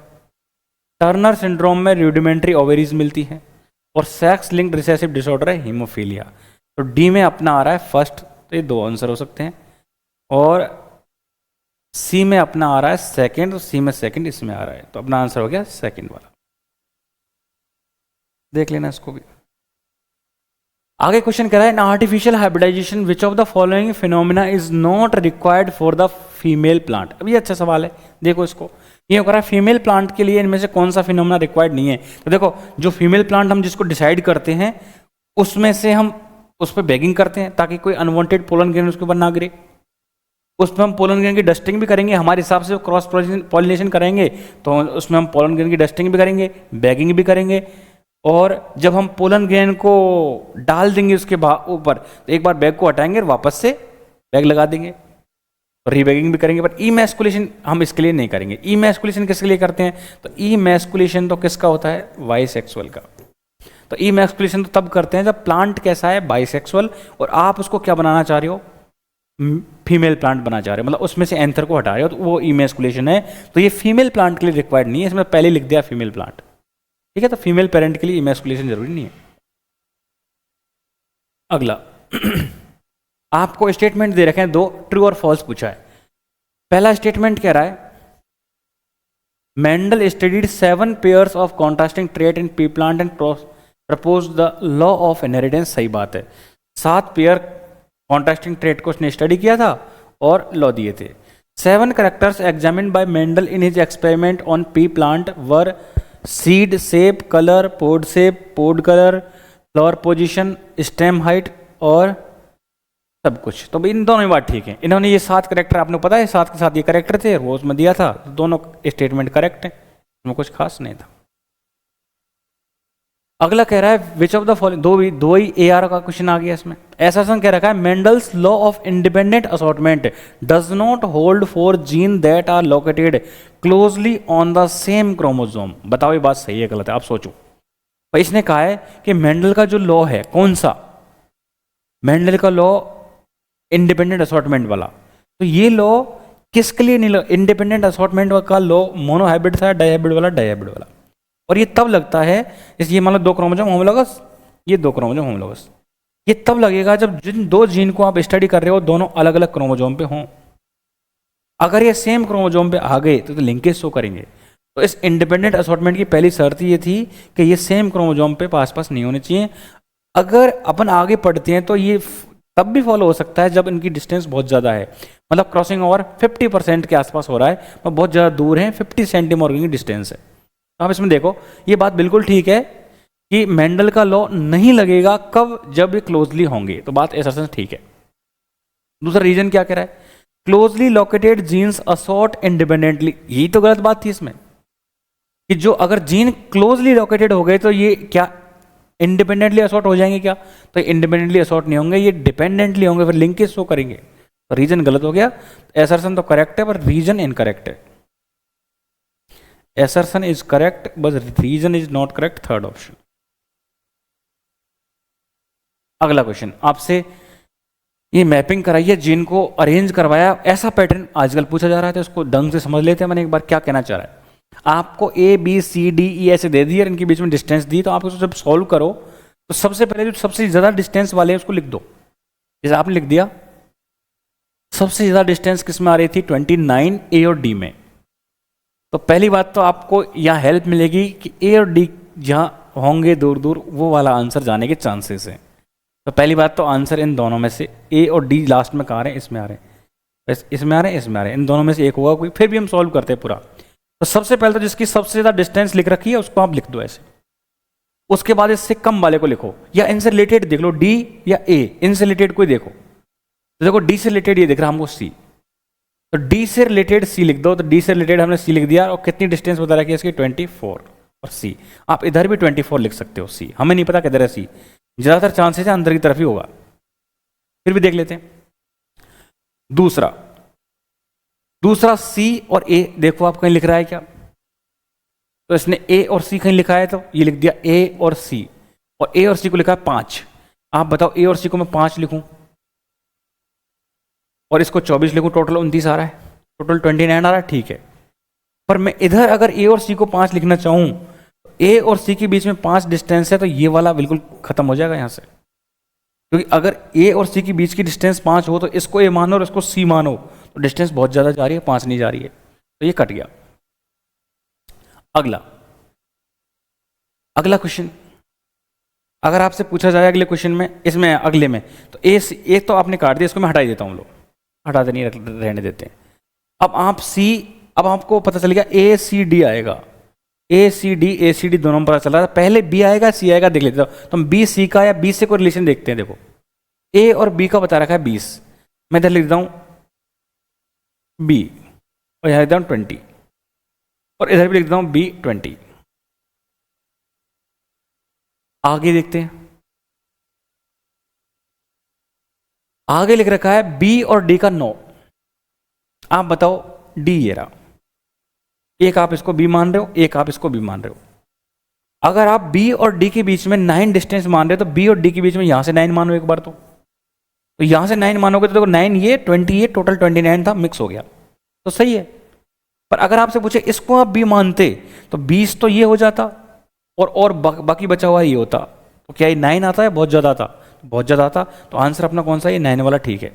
टर्नर सिंड्रोम में रूडिमेंट्री ओवेरीज मिलती हैं, और सेक्स लिंक्ड रिसेसिव डिसऑर्डर है हीमोफीलिया। तो डी में अपना आ रहा है फर्स्ट, तो ये 2 आंसर हो सकते हैं। और सी में अपना आ रहा है सेकंड, तो सी में सेकंड इसमें आ रहा है, तो अपना आंसर हो गया सेकंड वाला। देख लेना इसको भी। आगे क्वेश्चन कह रहा है, in artificial hybridisation which of the following phenomena is not required for the female plant. अब ये अच्छा सवाल है, देखो इसको। ये कह रहा है फीमेल प्लांट के लिए इनमें से कौन सा फिनोमिना रिक्वायर्ड नहीं है। तो देखो जो फीमेल प्लांट हम जिसको डिसाइड करते हैं, उसमें से हम उस पर बैगिंग करते हैं ताकि कोई अनवांटेड पोलन ग्रेन उसके ऊपर ना गिरे। उस पर हम पोलन ग्रेन की डस्टिंग भी करेंगे, हमारे हिसाब से क्रॉस पॉलिनेशन करेंगे तो उसमें हम पोलन ग्रेन की डस्टिंग भी करेंगे, बैगिंग भी करेंगे। और जब हम पोलन ग्रेन को डाल देंगे उसके ऊपर, तो एक बार बैग को हटाएंगे और वापस से बैग लगा देंगे। रीबैगिंग भी करेंगे, बट ईमैस्कुलेशन हम इसके लिए नहीं करेंगे। ईमैस्कुलेशन किसके लिए करते हैं? तो ईमैस्कुलेशन तो किसका होता है? बाइसेक्सुअल का। तो ईमैस्कुलेशन तो तब करते हैं जब प्लांट कैसा है? बाइसेक्सुअल, और आप उसको क्या बनाना चाह रहे हो? फीमेल प्लांट बना चाह रहे हो, मतलब उसमें से एंथर को हटा रहे हो, तो वो ईमैस्कुलेशन है। तो ये फीमेल प्लांट के लिए रिक्वायर्ड नहीं है, इसमें पहले लिख दिया फीमेल प्लांट, ठीक है। तो फीमेल पेरेंट के लिए ईमैस्कुलेशन जरूरी नहीं है। अगला आपको स्टेटमेंट दे रखे हैं दो, ट्रू और फॉल्स पूछा है। पहला स्टेटमेंट कह रहा है Mendel studied 7 pairs of contrasting trait in P plant and propose the law of inheritance. सही बात है, 7 पेयर कॉन्ट्रास्टिंग ट्रेट को उसने स्टडी किया था और लॉ दिए थे। 7 characters examined by Mendel in his experiment on pea plant were seed shape, colour, pod shape, pod colour, flower position, stem height और सब कुछ। तो इन दोनों बात ठीक है। इन्होंने ये 7 करेक्टर, आपने पता है 7 के साथ ये करेक्टर थे, वो उसमें दिया था, तो दोनों स्टेटमेंट करेक्ट है, इसमें कुछ खास नहीं था। अगला कह रहा है विच ऑफ द फॉलोइंग, दो ही AR का क्वेश्चन आ गया इसमें। एसर्सन कह रखा है Mendel's law of independent assortment does not hold for gene that are located closely on the same chromosome. बताओ ये बात सही है गलत है, आप सोचो। भाई इसने कहा है कि मेंडल का जो लॉ है, कौन सा? मेंडल का लॉ इंडिपेंडेंट असॉर्टमेंट वाला। तो ये लॉ किसके लिए नहीं? इंडिपेंडेंट असॉर्टमेंट का लॉ मोनोहाइब्रिड था, डाइहाइब्रिड वाला, डाइहाइब्रिड वाला। और ये तब लगता है, इस ये मान लो 2 क्रोमोसोम होमोलॉगस, ये 2 क्रोमोसोम होमोलॉगस, ये तब लगेगा जब जिन 2 जीन को आप स्टडी कर रहे हो दोनों अलग अलग क्रोमोसोम पे हों। अगर ये सेम क्रोमोसोम पे आ गए तो लिंकेज शो करेंगे। तो इस इंडिपेंडेंट असॉर्टमेंट की पहली शर्त ये थी कि ये सेम क्रोमोसोम पे पास पास नहीं होने चाहिए। अगर अपन आगे पढ़ते हैं तो ये तब भी फॉलो हो सकता है जब इनकी डिस्टेंस बहुत ज़्यादा है, मतलब क्रॉसिंग ओवर 50% के आसपास हो रहा है, और बहुत ज़्यादा दूर है, 50 सेंटीमीटर की डिस्टेंस है। तो आप इसमें देखो ये बात बिल्कुल ठीक है कि मेंडल का लॉ नहीं लगेगा कब? जब ये क्लोजली होंगे। तो बात एसर्सन ठीक है। दूसरा रीजन क्या कह रहा है? Closely located genes assort independently. यही तो गलत बात थी इसमें कि जो अगर जीन क्लोजली लोकेटेड हो गए तो ये क्या इंडिपेंडेंटली असॉर्ट हो जाएंगे क्या? तो इंडिपेंडेंटली असॉर्ट नहीं होंगे, ये डिपेंडेंटली होंगे, फिर लिंकेज शो करेंगे। तो रीजन गलत हो गया। एसर्सन तो करेक्ट है पर रीजन इनकरेक्ट है। Assertion is correct but reason is not correct, third option. अगला क्वेश्चन आपसे, ये मैपिंग कराई है, जीन को अरेंज करवाया, ऐसा पैटर्न आजकल पूछा जा रहा है, तो उसको ढंग से समझ लेते हैं। मैंने एक बार क्या कहना चाह रहा है, आपको A B C D E ऐसे दे दिए और इनके बीच में डिस्टेंस दी, तो आप उसको जब सॉल्व करो तो सबसे पहले जो सबसे ज्यादा डिस्टेंस वाले हैं उसको लिख दो। जैसे आपने लिख दिया, सबसे ज्यादा डिस्टेंस किस में आ रही थी? 29 A और D में। तो पहली बात तो आपको यहाँ हेल्प मिलेगी कि A और D जहाँ होंगे दूर दूर, वो वाला आंसर जाने के चांसेस हैं। तो पहली बात तो आंसर इन दोनों में से A और D लास्ट में कहाँ आ रहे हैं? इसमें आ रहे हैं, इसमें आ रहे हैं, इसमें आ रहे हैं, इन दोनों में से एक होगा कोई। फिर भी हम सॉल्व करते हैं पूरा। तो सबसे पहले तो जिसकी सबसे ज्यादा डिस्टेंस लिख रखी है उसको आप लिख दो ऐसे। उसके बाद इससे कम वाले को लिखो, या इनसे रिलेटेड देख लो, D या A, इनसे रिलेटेड कोई देखो। तो देखो D से रिलेटेड ये दिख रहा हमको C, तो D से रिलेटेड C लिख दो। तो D से रिलेटेड हमने C लिख दिया, और कितनी डिस्टेंस बता रखी है इसकी? 24। और C आप इधर भी 24 लिख सकते हो। C हमें नहीं पता किधर है C, ज्यादातर चांसेस है अंदर की तरफ ही होगा, फिर भी देख लेते हैं। दूसरा C और A देखो आप कहीं लिख रहा है क्या? तो इसने A और C कहीं लिखा है, तो ये लिख दिया A और C, और A और C को लिखा है 5। आप बताओ A और C को मैं 5 लिखूं और इसको 24 लिखूं, टोटल 29 आ रहा है, टोटल 29 आ रहा है, ठीक है। पर मैं इधर अगर A और C को 5 लिखना चाहूं, A और C के बीच में 5 डिस्टेंस है, तो ये वाला बिल्कुल खत्म हो जाएगा यहां से, क्योंकि अगर A और C के बीच की डिस्टेंस 5 हो तो इसको A मानो और इसको C मानो, तो डिस्टेंस बहुत ज्यादा जा रही है, 5 नहीं जा रही है, तो ये कट गया। अगला क्वेश्चन अगर आपसे पूछा जाए अगले क्वेश्चन में, इसमें अगले में, तो ए तो आपने काट दिया, इसको मैं हटा ही देता हूँ, लोग हटाते नहीं, रहने देते हैं। अब अब आपको पता चल गया ACD आएगा, ACD दोनों में पता चल रहा है। पहले B आएगा C आएगा, देख लेते हो। तो हम B C का या B से कोई रिलेशन देखते हैं। देखो A और B का बता रखा है 20, मैं इधर लिख देता हूँ B, और यहाँ लिख देता हूँ 20, और इधर भी लिख देता हूँ B20। आगे देखते हैं, आगे लिख रखा है B और D का 9, आप बताओ डी ये रहा, एक आप इसको बी मान रहे हो, एक आप इसको बी मान रहे हो। अगर आप बी और डी के बीच में 9 डिस्टेंस मान रहे हो तो बी और डी के बीच में यहां से 9 मानो एक बार, तो यहां से 9 मानोगे तो देखो 9 ये 20 ये टोटल 29 था, मिक्स हो गया तो सही है। पर अगर आपसे पूछे इसको आप बी मानते तो 20 तो ये हो जाता और बाकी बचा हुआ ये होता, तो क्या ये 9 आता है? बहुत ज़्यादा आता, बहुत ज़्यादा आता, तो आंसर अपना कौन सा? ये 9 वाला ठीक है।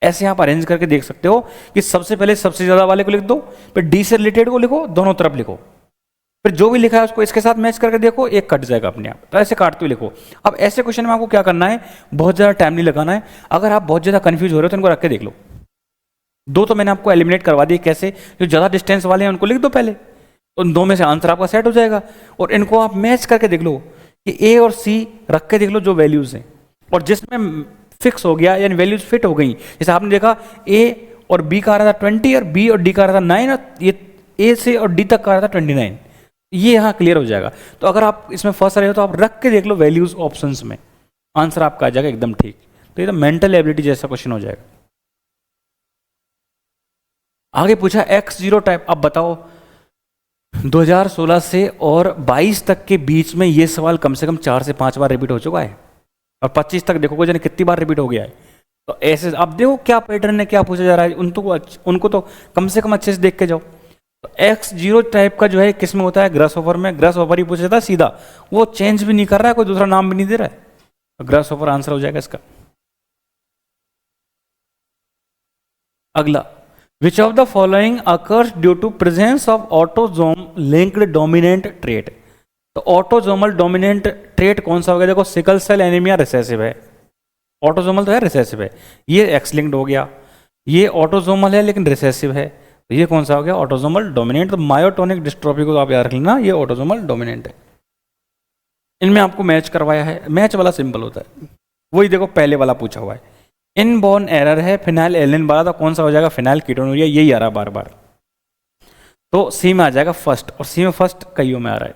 ऐसे आप अरेंज करके देख सकते हो कि सबसे पहले सबसे ज़्यादा वाले को लिख दो, फिर डी से रिलेटेड को लिखो, दोनों तरफ लिखो, फिर जो भी लिखा है उसको इसके साथ मैच करके देखो, एक कट जाएगा अपने आप, तो ऐसे काटते हुए लिखो। अब ऐसे क्वेश्चन में आपको क्या करना है, बहुत ज़्यादा टाइम नहीं लगाना है। अगर आप बहुत ज़्यादा कंफ्यूज हो रहे हो तो इनको रख के देख लो। दो तो मैंने आपको एलिमिनेट करवा दिए, कैसे? जो ज़्यादा डिस्टेंस वाले हैं उनको लिख दो पहले, तो उन दो में से आंसर आपका सेट हो जाएगा। और इनको आप मैच करके देख लो कि ए और सी रख के देख लो जो वैल्यूज़ हैं, और जिसमें फिक्स हो गया यानी वैल्यूज फिट हो गई, जैसे आपने देखा ए और बी का आ रहा था 20 और बी और डी का आ रहा था 9 और ये ए से और डी तक का आ रहा था 29, ये यहाँ क्लियर हो जाएगा। तो अगर आप इसमें फंस रहे हो तो आप रख के देख लो वैल्यूज ऑप्शंस में, आंसर आपका आ जाएगा एकदम ठीक। तो ये तो मेंटल एबिलिटी जैसा क्वेश्चन हो जाएगा। आगे पूछा X0 टाइप। अब बताओ 2016 से और 22 तक के बीच में ये सवाल कम से कम 4 से 5 बार रिपीट हो चुका है, और 25 तक देखोगे जाने कितनी बार रिपीट हो गया है। तो ऐसे अब देखो क्या पैटर्न है, क्या पूछा जा रहा है, उनको तो कम से कम अच्छे से देख के जाओ। तो X0 टाइप का जो है किस में होता है? ग्रास ओवर में। ग्रास ओवर ही पूछा जाता है सीधा, वो चेंज भी नहीं कर रहा है, कोई दूसरा नाम भी नहीं दे रहा है, तो ग्रास ओवर आंसर हो जाएगा इसका। अगला, which of the following occurs due to presence of autosome linked dominant trait. तो ऑटोजोमल डोमिनेंट ट्रेट कौन सा हो गया? देखो सिकल सेल एनीमिया रिसेसिव है, ऑटोजोमल तो है, रिसेसिव है, ये एक्स लिंक्ड हो गया। ये ऑटोजोमल है लेकिन रिसेसिव है, तो ये कौन सा हो गया? Autosomal dominant. तो मायोटोनिक डिस्ट्रोफी को तो आप याद रख लेना, ये ऑटोजोमल डोमिनेंट है। इनमें आपको मैच करवाया है, मैच वाला सिंपल होता है, वही देखो पहले वाला पूछा हुआ है। इनबॉर्न एरर है, फिनाइल एलिन वाला, तो कौन सा हो जाएगा? फिनाइल कीटोनुरिया, यही आ रहा बार बार, तो सी में आ जाएगा फर्स्ट, और सी में फर्स्ट कईयों में आ रहा है।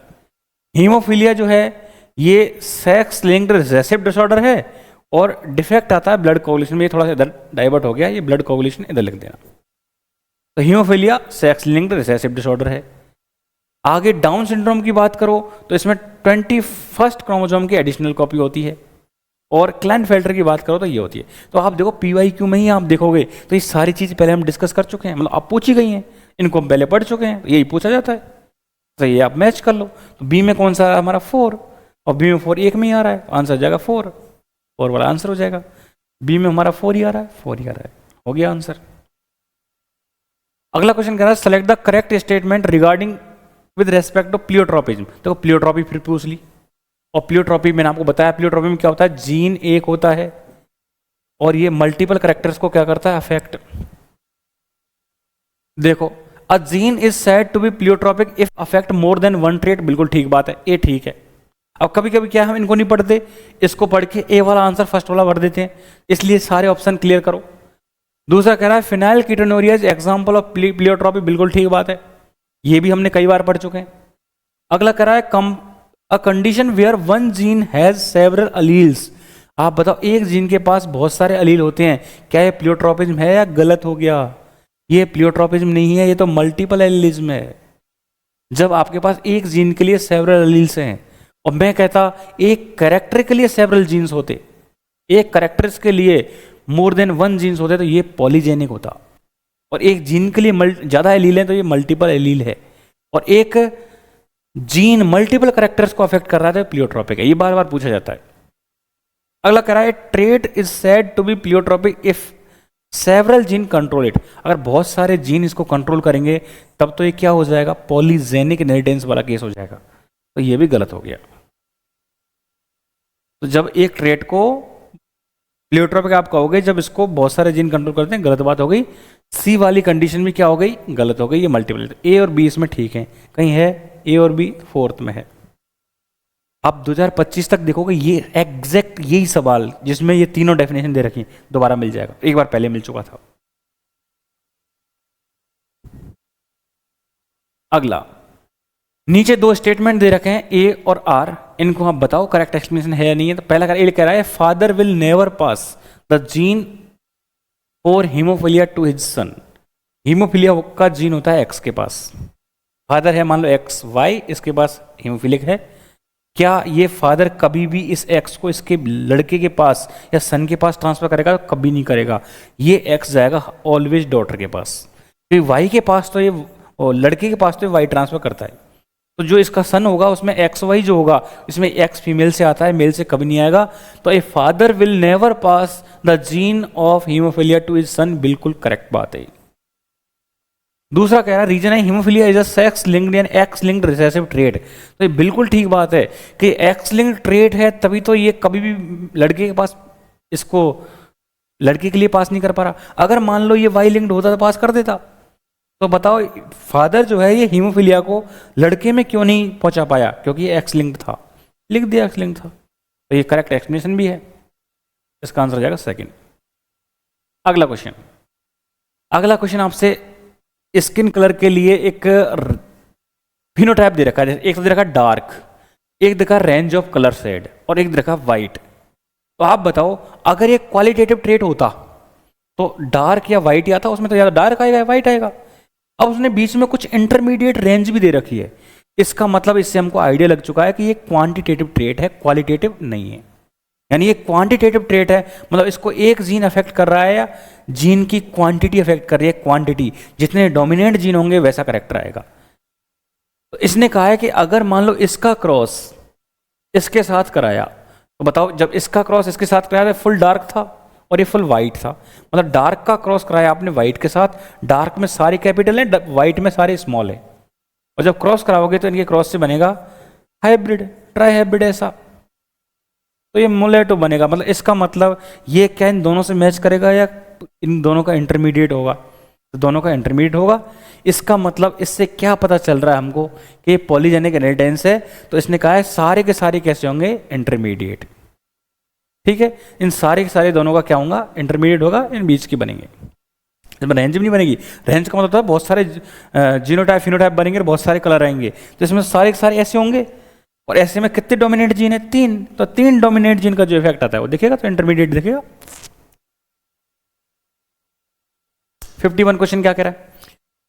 हीमोफीलिया जो है ये सेक्स लिंक्ड रिसेसिव डिसऑर्डर है, और डिफेक्ट आता है ब्लड कोगुलेशन में। ये थोड़ा सा इधर डाइवर्ट हो गया, ये ब्लड कोगुलेशन इधर लिख देना। तो haemophilia sex linked recessive disorder है। आगे डाउन सिंड्रोम की बात करो तो इसमें 21st क्रोमोसोम की एडिशनल कॉपी होती है, और क्लाइनफेल्टर की बात करो तो ये होती है। तो आप देखो PYQ में ही आप देखोगे तो ये सारी चीज़ पहले हम डिस्कस कर चुके हैं, मतलब आप पूछी गई हैं, इनको हम पहले पढ़ चुके हैं, यही पूछा जाता है। तो ये आप मैच कर लो। तो बी में कौन सा है हमारा? 4, और बी में 4 एक में ही आ रहा है, आंसर हो जाएगा 4 वाला आंसर हो जाएगा। बी में हमारा 4 ही आ रहा है, 4 ही आ रहा है, हो गया आंसर। अगला क्वेश्चन कह रहा है select the correct statement regarding with respect to pleiotropism. देखो प्लियोट्रोपी फिर पूछ ली, और प्लियोट्रोपी मैंने आपको बताया प्लियोट्रोपी में क्या होता है, जीन एक होता है और ये मल्टीपल करेक्टर्स को क्या करता है? अफेक्ट। देखो a gene is said to be pleiotropic if affect more than one trait, बिल्कुल ठीक बात है, ये ठीक है। अब कभी कभी क्या हम इनको नहीं पढ़ते, इसको पढ़ के ए वाला आंसर फर्स्ट वाला भर देते हैं, इसलिए सारे ऑप्शन क्लियर करो। दूसरा कह रहा है phenylketonuria is example of pleiotropy, बिल्कुल ठीक बात है, ये भी हमने कई बार पढ़ चुके हैं। अगला कह रहा है a condition where one gene has several alleles. आप बताओ एक जीन के पास बहुत सारे अलील होते हैं, क्या ये प्लियोट्रोपिज्म है या गलत हो गया? ये प्लियोट्रोपिज्म नहीं है, ये तो मल्टीपल एलिलिज्म है। जब आपके पास एक जीन के लिए सेवरल अलील्स हैं, और मैं कहता एक कैरेक्टर के लिए सेवरल जीन्स होते, एक कैरेक्टर्स के लिए मोर देन वन जीन्स होते, तो ये पॉलीजेनिक होता। और एक जीन के लिए ज्यादा एलील है तो ये मल्टीपल एलील है। और एक जीन मल्टीपल कैरेक्टर्स को अफेक्ट कर रहा है तो प्लियोट्रोपिक है, ये बार बार पूछा जाता है। अगला कह रहा है trait is said to be pleiotropic if several gene control it. अगर बहुत सारे जीन इसको कंट्रोल करेंगे तब तो ये क्या हो जाएगा? पॉलीजेनिक इनहेरिटेंस वाला केस हो जाएगा, तो ये भी गलत हो गया। तो जब एक ट्रेट को प्लियोट्रोपिक आप कहोगे जब इसको बहुत सारे जीन कंट्रोल करते हैं, गलत बात हो गई। सी वाली कंडीशन में क्या हो गई? गलत हो गई, ये मल्टीपल। ए और बी इसमें ठीक है, कहीं है ए और बी फोर्थ में है। आप 2025 तक देखोगे ये एग्जैक्ट यही सवाल जिसमें ये तीनों डेफिनेशन दे रखी दोबारा मिल जाएगा, एक बार पहले मिल चुका था। अगला, नीचे दो स्टेटमेंट दे रखे हैं ए और आर, इनको आप बताओ करेक्ट एक्सप्लेनेशन है या नहीं है। तो पहला ए कह रहा है father will never pass the gene for haemophilia to his son. Haemophilia का जीन होता है एक्स के पास, फादर है मान लो एक्स वाई, इसके पास हीमोफिलिक है। क्या ये फादर कभी भी इस एक्स को इसके लड़के के पास या सन के पास ट्रांसफर करेगा? कभी नहीं करेगा। ये एक्स जाएगा ऑलवेज डॉटर के पास, क्योंकि वाई के पास तो ये लड़के के पास तो वाई ट्रांसफर करता है। तो जो इसका सन होगा उसमें एक्स वाई जो होगा, इसमें एक्स फीमेल से आता है, मेल से कभी नहीं आएगा। तो a father will never pass the gene of haemophilia to his son, बिल्कुल करेक्ट बात है। दूसरा कह रहा है रीजन है haemophilia is a sex linked and x linked recessive trait. तो ये बिल्कुल ठीक बात है कि एक्स लिंक्ड ट्रेट है, तभी तो ये कभी भी लड़के के पास इसको लड़के के लिए पास नहीं कर पा रहा। अगर मान लो ये वाई लिंक्ड होता तो पास कर देता। तो बताओ फादर जो है ये हीमोफिलिया को लड़के में क्यों नहीं पहुंचा पाया? क्योंकि ये एक्स लिंक्ड था, लिख दिया एक्स लिंक्ड था। तो ये करेक्ट एक्सप्लेनेशन भी है, इसका आंसर हो जाएगा सेकंड। अगला क्वेश्चन आपसे स्किन कलर के लिए एक फिनोटाइप दे रखा है। एक तो दे रखा डार्क, एक देखा रेंज ऑफ कलर शेड, और एक देखा वाइट। तो आप बताओ अगर ये क्वालिटेटिव ट्रेट होता तो डार्क या वाइट आता? उसमें तो ज़्यादा डार्क आएगा या वाइट आएगा। अब उसने बीच में कुछ इंटरमीडिएट रेंज भी दे रखी है। इसका मतलब इससे हमको आइडिया लग चुका है कि ये क्वांटिटेटिव ट्रेट है, क्वालिटेटिव नहीं है। यानी ये क्वांटिटेटिव ट्रेट है, मतलब इसको एक जीन अफेक्ट कर रहा है या जीन की क्वांटिटी अफेक्ट कर रही है। क्वांटिटी, जितने डोमिनेंट जीन होंगे वैसा करेक्टर आएगा। तो इसने कहा है कि अगर मान लो इसका क्रॉस इसके साथ कराया, तो बताओ जब इसका क्रॉस इसके साथ कराया तो फुल डार्क था और ये फुल वाइट था। मतलब डार्क का क्रॉस कराया आपने वाइट के साथ, डार्क में सारे कैपिटल हैं, वाइट में सारे स्मॉल है। और जब क्रॉस कराओगे तो इनके क्रॉस से बनेगा हाइब्रिड, ट्राई हाइब्रिड ऐसा। तो ये मुलेटो बनेगा। मतलब इसका मतलब ये क्या इन दोनों से मैच करेगा या इन दोनों का इंटरमीडिएट होगा? तो दोनों का इंटरमीडिएट होगा। इसका मतलब इससे क्या पता चल रहा है हमको कि ये पॉलीजेनिक इनहेरिटेंस है। तो इसने कहा है सारे के सारे कैसे होंगे? इंटरमीडिएट। ठीक है, इन सारे के सारे दोनों का क्या होगा? इंटरमीडिएट होगा, इन बीच की बनेंगे। इसमें रेंज भी नहीं बनेगी। रेंज का मतलब बहुत सारे जीनोटाइप फिनोटाइप बनेंगे और बहुत सारे कलर आएंगे। तो इसमें सारे के सारे ऐसे होंगे। और ऐसे में कितने डोमिनेंट जीन है? 3। तो 3 डोमिनेंट जीन का जो इफेक्ट आता है वो दिखेगा, तो इंटरमीडिएट दिखेगा। 51 क्वेश्चन क्या कह रहा है?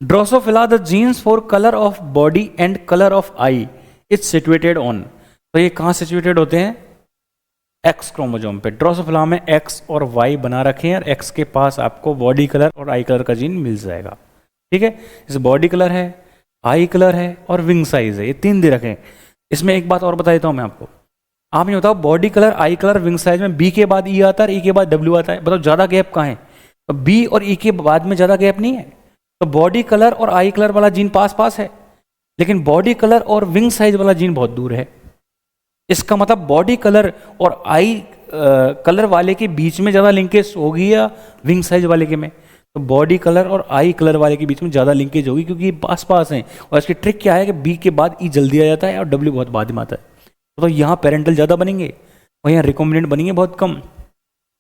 Drosophila the genes for colour of body and colour of eye is situated on. तो ये कहाँ सिचुएटेड होते हैं? एक्स क्रोमोजोम पे। ड्रोसोफिला में एक्स और वाई बना रखे हैं और एक्स के पास आपको बॉडी कलर और आई कलर का जीन मिल जाएगा। ठीक है, इस बॉडी कलर है, आई कलर है और विंग साइज है, ये 3 दे रखे हैं। इसमें एक बात और बता देता हूं मैं आपको। आप ये बताओ body colour, eye colour, wing size में बी के बाद ई आता है, ई के बाद डब्ल्यू आता है। बताओ ज्यादा गैप कहाँ है? तो बी और ई के बाद में ज्यादा गैप नहीं है। तो बॉडी कलर और आई कलर वाला जीन पास पास है, लेकिन बॉडी कलर और विंग साइज वाला जीन बहुत दूर है। इसका मतलब बॉडी कलर और आई कलर वाले के बीच में ज्यादा लिंकेज होगी या विंग साइज वाले के में? तो बॉडी कलर और आई कलर वाले के बीच में ज़्यादा लिंकेज होगी, क्योंकि ये पास पास हैं। और इसकी ट्रिक क्या है कि बी के बाद ई जल्दी आ जाता है और डब्ल्यू बहुत बाद में आता है। तो यहाँ पेरेंटल ज़्यादा बनेंगे और यहाँ रिकॉम्बिनेंट बनेंगे बहुत कम,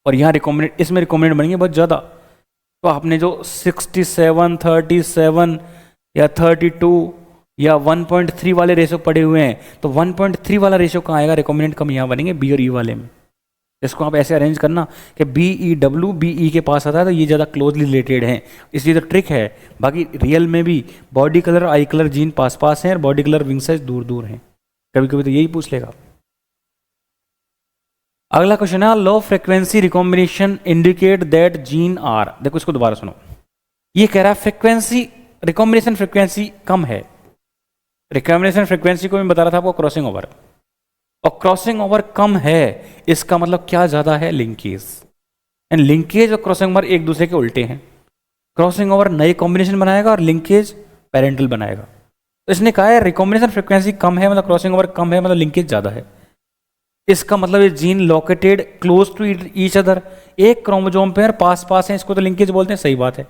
और यहाँ रिकॉम्बिनेंट, इसमें रिकॉम्बिनेंट बनेंगे बहुत ज़्यादा। तो आपने जो 67, 37 या 32 या 1.3 वाले रेशो पढ़े हुए हैं, तो 1.3 वाला रेशो कहाँ आएगा? रिकॉम्बिनेंट कम यहाँ बनेंगे बी और ई वाले में। इसको आप ऐसे अरेंज करना कि B E W, B E के पास आता है तो ये ज़्यादा क्लोजली रिलेटेड हैं, इसलिए तो ट्रिक है। बाकी रियल में भी body colour eye colour gene पास पास हैं और बॉडी कलर विंग साइज दूर दूर हैं। कभी कभी तो यही पूछ लेगा। अगला क्वेश्चन है low frequency recombination indicate that gene are. देखो इसको दोबारा सुनो। ये कह रहा है फ्रिक्वेंसी, रिकॉम्बिनेशन फ्रिक्वेंसी कम है। रिकॉम्बिनेशन फ्रिक्वेंसी को मैं बता रहा था आपको क्रॉसिंग ओवर, और क्रॉसिंग ओवर कम है, इसका मतलब क्या ज्यादा है? लिंकेज। एंड लिंकेज और क्रॉसिंग ओवर एक दूसरे के उल्टे हैं। क्रॉसिंग ओवर नए कॉम्बिनेशन बनाएगा और लिंकेज पेरेंटल बनाएगा। तो इसने कहा है रिकॉम्बिनेशन फ्रिक्वेंसी कम है, मतलब क्रॉसिंग ओवर कम है, मतलब लिंकेज ज्यादा है। इसका मतलब ये gene located close to each other, एक क्रोमोजोम पे पास पास है, इसको तो लिंकेज बोलते हैं। सही बात है।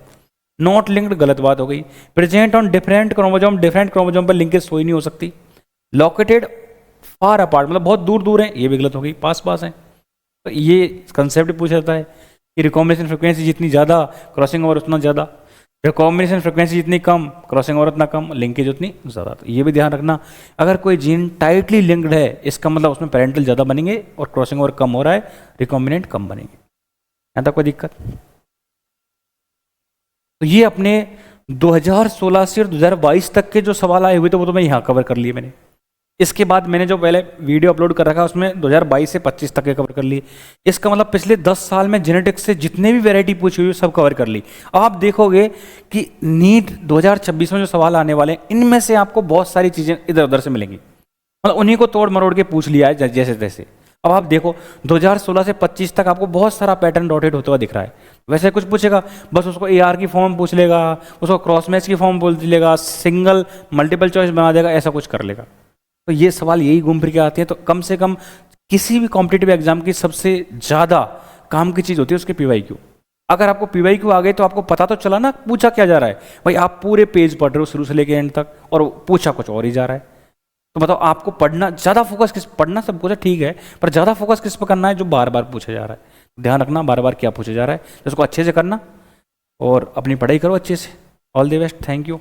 नॉट लिंक्ड गलत बात हो गई। Present on different chromosome, different chromosome पर लिंकेज कोई नहीं हो सकती। लोकेटेड फार अपार्ट, मतलब बहुत दूर दूर है, ये भी गलत हो गई। पास पास है। तो ये कंसेप्ट पूछा जाता है कि रिकॉम्बिनेशन फ्रिक्वेंसी जितनी ज़्यादा क्रॉसिंग ओवर उतना ज़्यादा, रिकॉम्बिनेशन फ्रिक्वेंसी जितनी कम क्रॉसिंग ओवर उतना कम, लिंकेज उतनी ज़्यादा। तो ये भी ध्यान रखना, अगर कोई जीन टाइटली लिंक्ड है इसका मतलब उसमें पेरेंटल ज़्यादा बनेंगे और क्रॉसिंग ओवर कम हो रहा है, रिकॉम्बिनेंट कम बनेंगे। यहाँ तक कोई दिक्कत? तो ये अपने 2016 से और 2022 तक के जो सवाल आए हुए थे वो तो मैं यहाँ कवर कर लिए मैंने। इसके बाद मैंने जो पहले वीडियो अपलोड कर रखा है उसमें 2022 से 25 तक के कवर कर लिए। इसका मतलब पिछले 10 साल में जेनेटिक्स से जितने भी वैरायटी पूछी हुई सब कवर कर ली। अब आप देखोगे कि नीट 2026 में जो सवाल आने वाले हैं इनमें से आपको बहुत सारी चीज़ें इधर उधर से मिलेंगी, मतलब उन्हीं को तोड़ मरोड़ के पूछ लिया है जैसे तैसे। अब आप देखो 2016 से 25 तक आपको बहुत सारा पैटर्न रोटेट होता हुआ दिख रहा है। वैसे कुछ पूछेगा बस उसको AR की फॉर्म पूछ लेगा, उसको क्रॉस मैच की फॉर्म बोल लेगा, सिंगल मल्टीपल चॉइस बना देगा, ऐसा कुछ कर लेगा। तो ये सवाल यही घूम फिर के आते हैं। तो कम से कम किसी भी कॉम्पिटिटिव एग्जाम की सबसे ज़्यादा काम की चीज़ होती है उसके PYQ। अगर आपको PYQ आ गए तो आपको पता तो चला ना पूछा क्या जा रहा है। भाई आप पूरे पेज पढ़ रहे हो शुरू से लेके एंड तक और पूछा कुछ और ही जा रहा है। तो बताओ आपको पढ़ना ज़्यादा फोकस किस, पढ़ना सब कुछ है ठीक है, पर ज़्यादा फोकस किस पर करना है, जो बार बार पूछा जा रहा है। ध्यान रखना बार बार क्या पूछा जा रहा है, तो उसको अच्छे से करना और अपनी पढ़ाई करो अच्छे से। All the best, thank you.